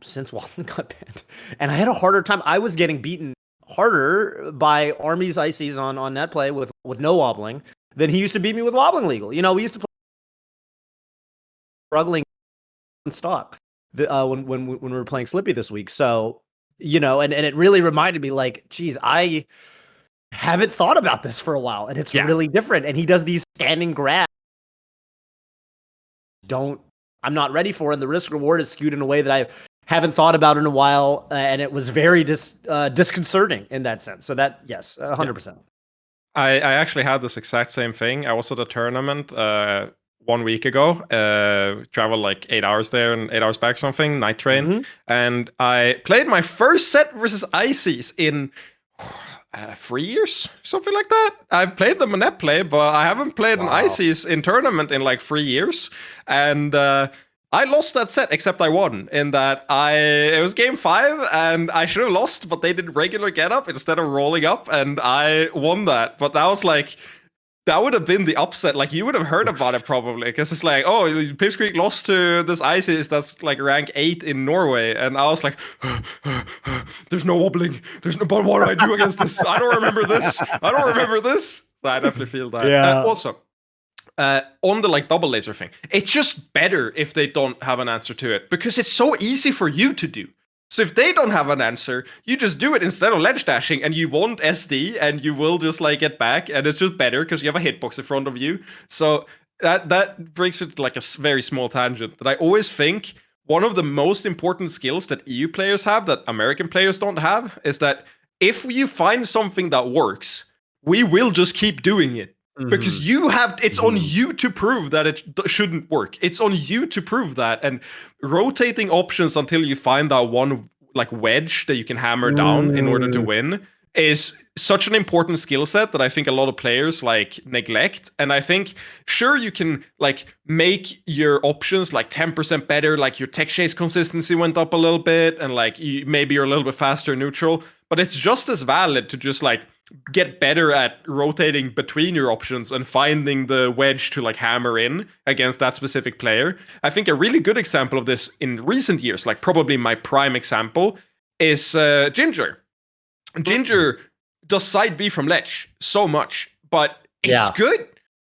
since Wobbling got banned, and I had a harder time. I was getting beaten harder by Army's Ices on Netplay with no wobbling than he used to beat me with wobbling legal. We used to play struggling stock when we were playing Slippy this week. So, and it really reminded me like, geez, I haven't thought about this for a while, and it's really different. And he does these standing grabs. I'm not ready for, and the risk reward is skewed in a way that I haven't thought about in a while, and it was very disconcerting in that sense. So that, yes, 100%. I actually had this exact same thing. I was at a tournament 1 week ago. Traveled like 8 hours there and 8 hours back, something, night train. And I played my first set versus Ices in 3 years, something like that. I've played them in net play, but I haven't played an Ices in tournament in like 3 years. And I lost that set, except I won. In that it was game 5, and I should have lost, but they did regular get up instead of rolling up, and I won that. But that was like, that would have been the upset. Like, you would have heard about it probably, because it's like, oh, Pipsqueak lost to this Isis that's like rank 8 in Norway, and I was like, there's no wobbling. But what do I do against this? I don't remember this. So I definitely feel that. Yeah. Also, on the like double laser thing, it's just better if they don't have an answer to it, because it's so easy for you to do. So if they don't have an answer, you just do it instead of ledge dashing, and you won't SD, and you will just like get back, and it's just better because you have a hitbox in front of you. So that brings it to like a very small tangent that I always think one of the most important skills that EU players have that American players don't have is that if you find something that works, we will just keep doing it. Because it's on you to prove that it shouldn't work. It's on you to prove that, and rotating options until you find that one like wedge that you can hammer down in order to win is such an important skill set that I think a lot of players like neglect. And I think, sure, you can like make your options like 10% better, like your tech chase consistency went up a little bit, and like maybe you're a little bit faster neutral, but it's just as valid to just like get better at rotating between your options and finding the wedge to like hammer in against that specific player. I think a really good example of this in recent years, like probably my prime example, is Ginger. Ginger does side B from ledge so much, but it's good.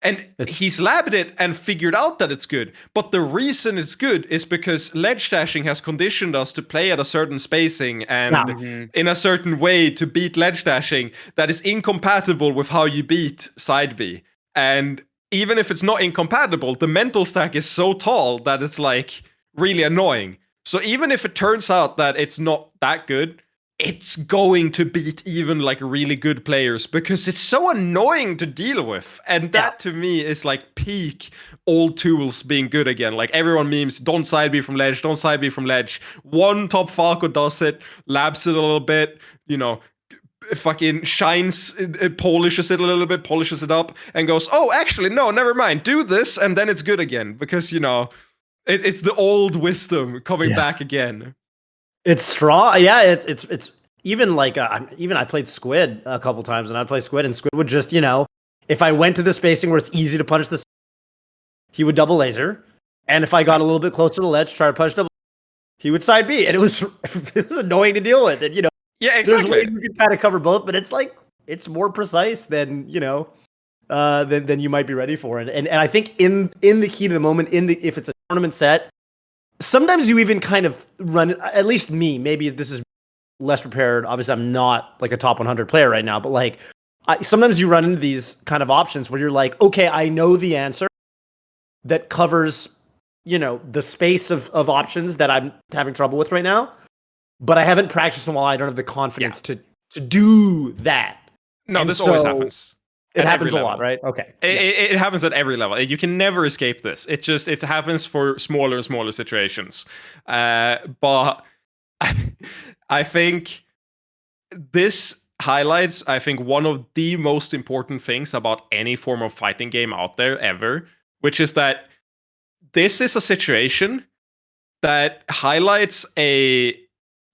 And he's labbed it and figured out that it's good. But the reason it's good is because ledge dashing has conditioned us to play at a certain spacing and in a certain way to beat ledge dashing that is incompatible with how you beat side B. And even if it's not incompatible, the mental stack is so tall that it's like really annoying. So even if it turns out that it's not that good, it's going to beat even like really good players because it's so annoying to deal with. And that to me is like peak old tools being good again. Like everyone memes, don't side B from ledge, don't side B from ledge. One top Falcon does it, labs it a little bit, you know, fucking shines, it polishes it a little bit, polishes it up, and goes, oh, actually, no, never mind, do this, and then it's good again. Because, you know, it's the old wisdom coming back again. It's strong. Yeah, it's even like even I played Squid a couple times, and I'd play Squid, and Squid would just, you know, if I went to the spacing where it's easy to punish this, he would double laser, and if I got a little bit closer to the ledge, try to punch double, he would side B, and it was annoying to deal with. And you know, exactly. There's ways you can kind of cover both, but it's like it's more precise than you know than you might be ready for. And I think in the heat of the moment, if it's a tournament set. Sometimes you even kind of run, at least me, maybe this is less prepared. Obviously, I'm not like a top 100 player right now, but like sometimes you run into these kind of options where you're like, okay, I know the answer that covers, you know, the space of options that I'm having trouble with right now, but I haven't practiced in a while. I don't have the confidence to do that. No, and this always happens. It happens a lot, right? Okay. It happens at every level. You can never escape this. It happens for smaller and smaller situations. But I think this highlights, I think, one of the most important things about any form of fighting game out there ever, which is that this is a situation that highlights a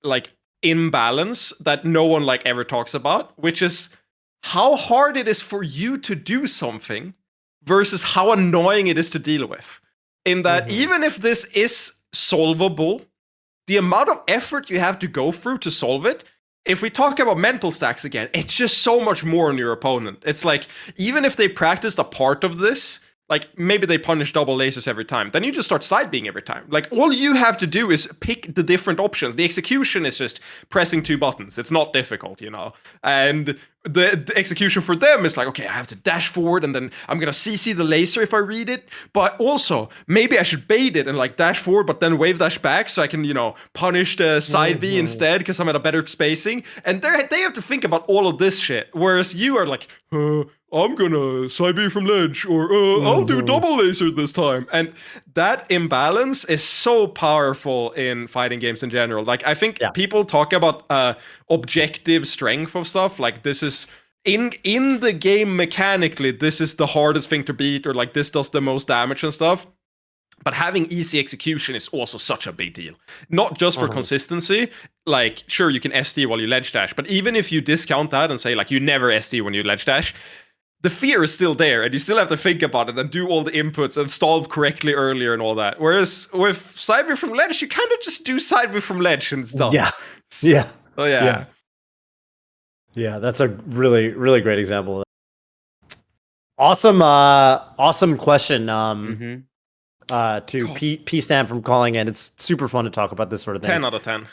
like imbalance that no one like ever talks about, which is how hard it is for you to do something versus how annoying it is to deal with. In that even if this is solvable, the amount of effort you have to go through to solve it, if we talk about mental stacks again, it's just so much more on your opponent. It's like, even if they practiced a part of this, like maybe they punish double lasers every time, then you just start side being every time. Like all you have to do is pick the different options. The execution is just pressing 2 buttons. It's not difficult, you know. And the execution for them is like, okay, I have to dash forward and then I'm gonna CC the laser if I read it, but also maybe I should bait it and like dash forward but then wave dash back so I can, punish the side B instead because I'm at a better spacing. And they have to think about all of this shit, whereas you are like, I'm gonna side B from ledge, or I'll do double laser this time. And that imbalance is so powerful in fighting games in general. Like, I think people talk about objective strength of stuff, like this is in the game mechanically, this is the hardest thing to beat, or like this does the most damage and stuff. But having easy execution is also such a big deal. Not just for consistency. Like, sure, you can SD while you ledge dash, but even if you discount that and say like you never SD when you ledge dash, the fear is still there, and you still have to think about it and do all the inputs and stall correctly earlier and all that. Whereas with side B from ledge, you kind of just do side B from ledge and stuff. Yeah. Oh yeah. Yeah, that's a really, really great example of that. Awesome question. To P Stam from calling in. It's super fun to talk about this sort of thing. 10 out of 10.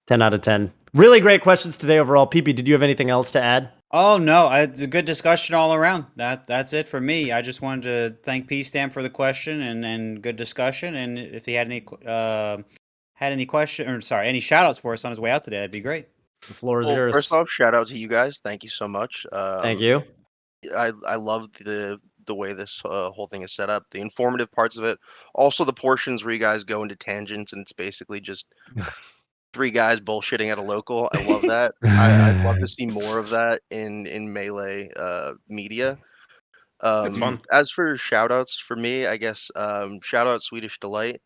10 out of 10. Really great questions today overall. PP, did you have anything else to add? Oh no, it's a good discussion all around. That's it for me. I just wanted to thank P Stam for the question and good discussion. And if he had any any shout outs for us on his way out today, that'd be great. The floor is yours. First off, shout out to you guys. Thank you so much. Thank you. I love the way this whole thing is set up, the informative parts of it, also the portions where you guys go into tangents and it's basically just 3 guys bullshitting at a local. I love that. I'd love to see more of that in Melee media. It's fun. As for shoutouts, for me, I guess shout out Swedish Delight.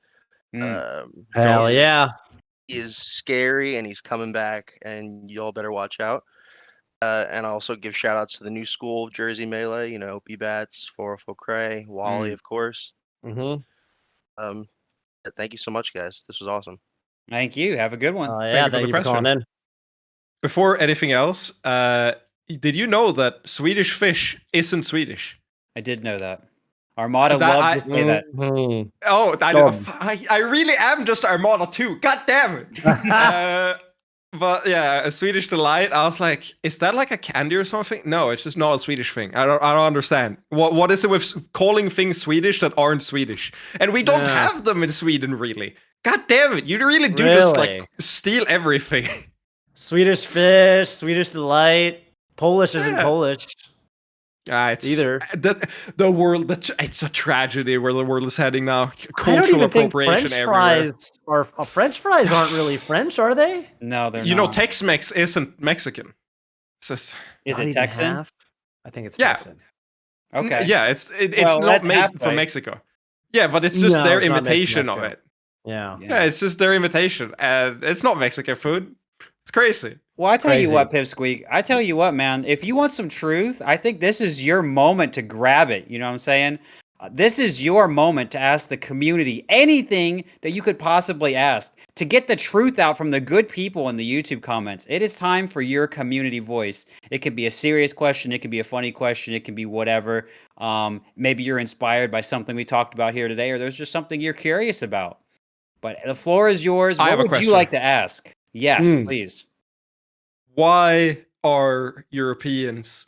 Hell yeah. He is scary and he's coming back, and y'all better watch out. And I also give shout outs to the new school of Jersey Melee, B-Bats, 404 Cray, Wally, of course. Mm-hmm. Thank you so much, guys. This was awesome. Thank you. Have a good one. Thank you for calling in. Before anything else, did you know that Swedish fish isn't Swedish? I did know that. Armada loves to say that. Oh, I really am just Armada too. God damn it. But yeah, a Swedish Delight. I was like, is that like a candy or something? No, it's just not a Swedish thing. I don't understand. What is it with calling things Swedish that aren't Swedish? And we don't have them in Sweden, really. God damn it! You really do just like steal everything. Swedish fish, Swedish Delight. Polish isn't Polish. It's either the world. It's a tragedy where the world is heading now. Cultural I don't even appropriation think French fries aren't really French, are they? No, they're not. You know, Tex-Mex isn't Mexican. Is it Texan? I think it's Texan. Okay. Yeah, it's not made from Mexico. Yeah, but it's just their imitation of it. Yeah, it's just their imitation, and it's not Mexican food. It's crazy. Well, I tell you what, Pipsqueak. I tell you what, man. If you want some truth, I think this is your moment to grab it. You know what I'm saying? This is your moment to ask the community anything that you could possibly ask to get the truth out from the good people in the YouTube comments. It is time for your community voice. It could be a serious question. It could be a funny question. It can be whatever. Maybe you're inspired by something we talked about here today, or there's just something you're curious about. But the floor is yours. What would you like to ask? Yes, please. Why are Europeans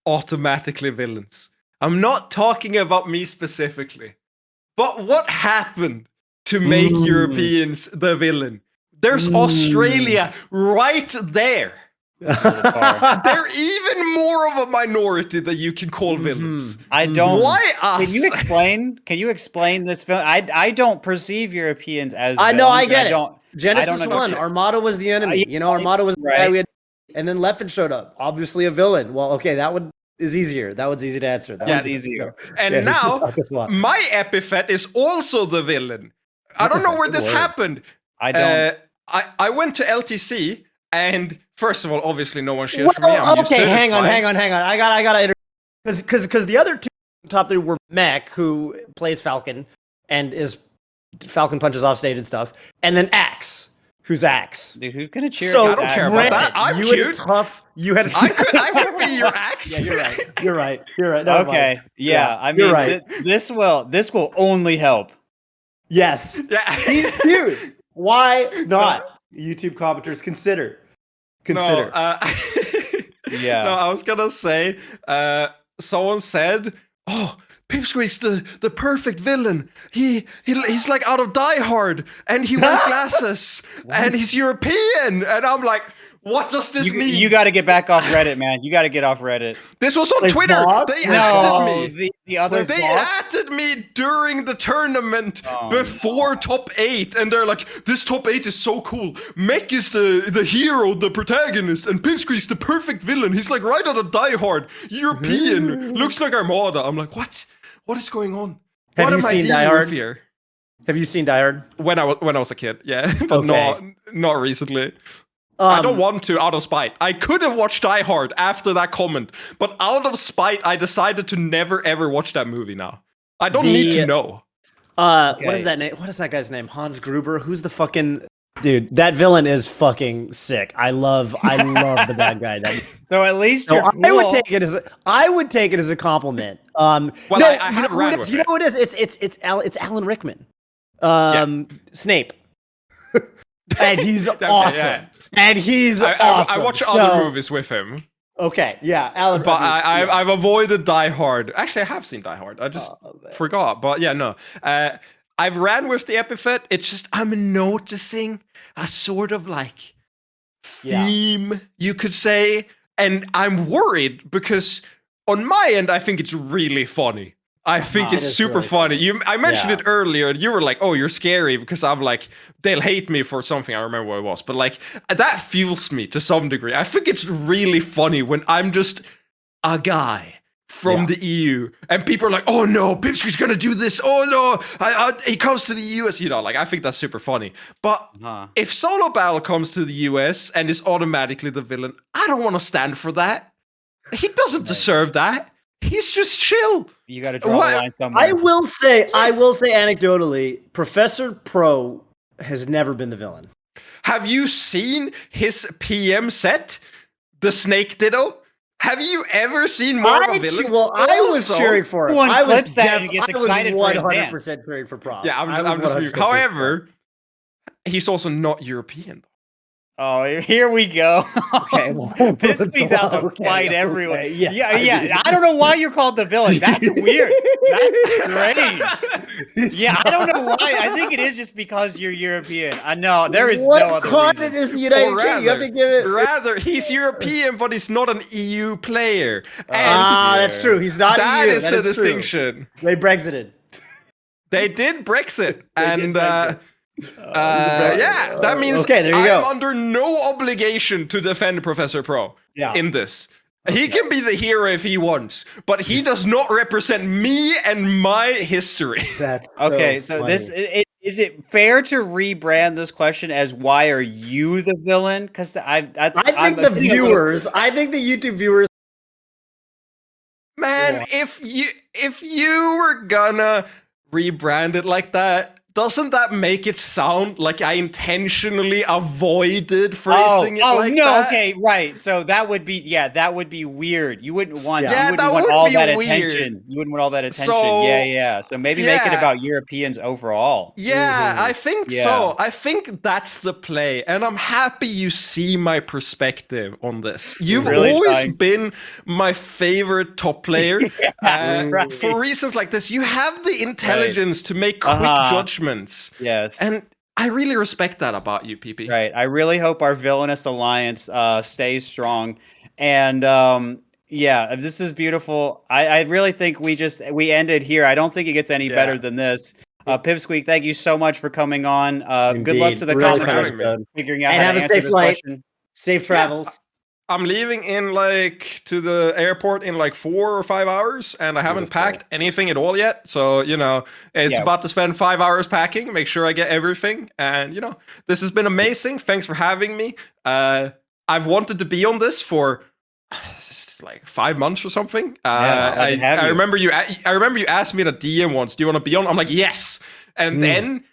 automatically villains? I'm not talking about me specifically, but what happened to make Europeans the villain? There's Australia right there. They're even more of a minority that you can call villains. I don't. Why us? Can you explain this film? I don't perceive Europeans as. I know. I get it. Don't. Genesis 1, Armada was the enemy. Armada was the guy we had. And then Leffen showed up. Obviously a villain. Well, okay, that one is easier. That one's easy to answer. That one's easier. And now, my epithet is also the villain. I don't know where this happened. I don't. I went to LTC, and first of all, obviously no one cheers for me. Hang on. I gotta because the other two top 3 were Mech, who plays Falcon and is Falcon punches off stage and stuff, and then Axe, who's Axe. Dude, who's gonna cheer? So I don't care about that. I'm cute. I could be your Axe. Yeah, you're right. Okay. Yeah. I mean, right. This will only help. Yes. Yeah. He's cute. Why not? YouTube commenters, consider. No, Yeah. No, I was gonna say, someone said, "Oh, Pipsqueak's the perfect villain. He's like out of Die Hard, and he wears glasses, and he's European." And I'm like, what does this mean? You got to get back off Reddit, man. You got to get off Reddit. This was on Twitter. They added me. The others. They added me during the tournament before top 8, and they're like, "This top 8 is so cool. Mech is the hero, the protagonist, and Pipsqueak's the perfect villain. He's like right out of Die Hard, European, looks like Armada." I'm like, what? What is going on? Have what you am seen I Die Hard? Here? Have you seen Die Hard? When I was a kid, yeah, but not recently. I don't want to, out of spite. I could have watched Die Hard after that comment, but out of spite, I decided to never ever watch that movie now. I don't need to know. What is that name? What is that guy's name? Hans Gruber? Who's the fucking dude? That villain is fucking sick. I love the bad guy. So at least I would take it as a compliment. Well, no, I have ran with you know who it is? It's Alan Rickman. Snape. And he's awesome. Yeah. And he's awesome. I watch other movies with him. Okay, yeah, Alan. But I've avoided Die Hard. Actually, I have seen Die Hard. I just forgot. But yeah, no. I've ran with the epithet. It's just I'm noticing a sort of like theme, you could say, and I'm worried because on my end, I think it's really funny. I think it's super really funny. I mentioned it earlier. You were like, "Oh, you're scary," because I'm like, they'll hate me for something. I remember what it was, but like that fuels me to some degree. I think it's really funny when I'm just a guy from the EU and people are like, "Oh no, Pipsqueak's gonna do this. Oh no, he comes to the US." You know, like I think that's super funny. But if Solo Battle comes to the US and is automatically the villain, I don't want to stand for that. He doesn't deserve that. He's just chill. You got to draw a line somewhere. I will say anecdotally, Professor Pro has never been the villain. Have you seen his PM set? The Snake Ditto? Have you ever seen more of a villain? Well, I was cheering for him. I was excited for his dance. 100% cheering for Pro. Yeah, I'm just. However, he's also not European. Oh, here we go. Okay, Pipsqueak's out to fight everyone. Okay, yeah. I don't know why you're called the villain. That's weird. That's strange. Yeah, I don't know why. I think it is just because you're European. I know there is no other continent is the United Kingdom? You have to give it. Rather, he's European, but he's not an EU player. That's true. He's not EU. That is the distinction. They Brexited. They did Brexit, and. That means I'm under no obligation to defend Professor Pro in this. He can be the hero if he wants, but he does not represent me and my history. That's okay. So funny. Is it fair to rebrand this question as "Why are you the villain?" Because I think the YouTube viewers. Man, if you were gonna rebrand it like that, doesn't that make it sound like I intentionally avoided phrasing it like that? Oh, no, okay, right. So that would be weird. You wouldn't want all that attention. You wouldn't want all that attention. So maybe make it about Europeans overall. Yeah, I think so. I think that's the play. And I'm happy you see my perspective on this. You've always been my favorite top player. For reasons like this, you have the intelligence to make quick judgments. Yes. And I really respect that about you, PP. Right. I really hope our villainous alliance stays strong. And this is beautiful. I really think we ended here. I don't think it gets any better than this. Pipsqueak, thank you so much for coming on. Good luck to the conference figuring out how to answer this question. Safe travels. I'm leaving to the airport in 4 or 5 hours, and I haven't packed anything at all yet. So, it's about to spend 5 hours packing, make sure I get everything. And, this has been amazing. Thanks for having me. I've wanted to be on this for 5 months or something. I remember you asked me in a DM once, "Do you want to be on?" I'm like, "Yes." And then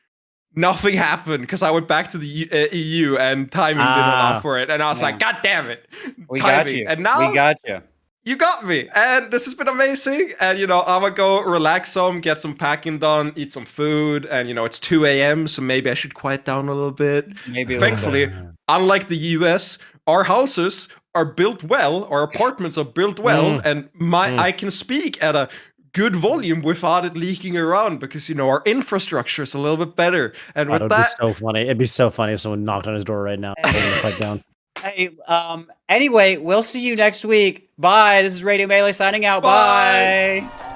nothing happened because I went back to the EU and timing didn't allow for it. And I was like, "God damn it. We got you." And now we got you. You got me. And this has been amazing. And, I'm going to go relax some, get some packing done, eat some food. And, it's 2 a.m. So maybe I should quiet down a little bit. Maybe Thankfully, unlike the US, our houses are built well, our apartments are built well, and I can speak at a good volume without it leaking around because our infrastructure is a little bit better. And with that would be so funny. It'd be so funny if someone knocked on his door right now and pipe down. Hey, anyway, we'll see you next week. Bye. This is Radio Melee signing out. Bye. Bye.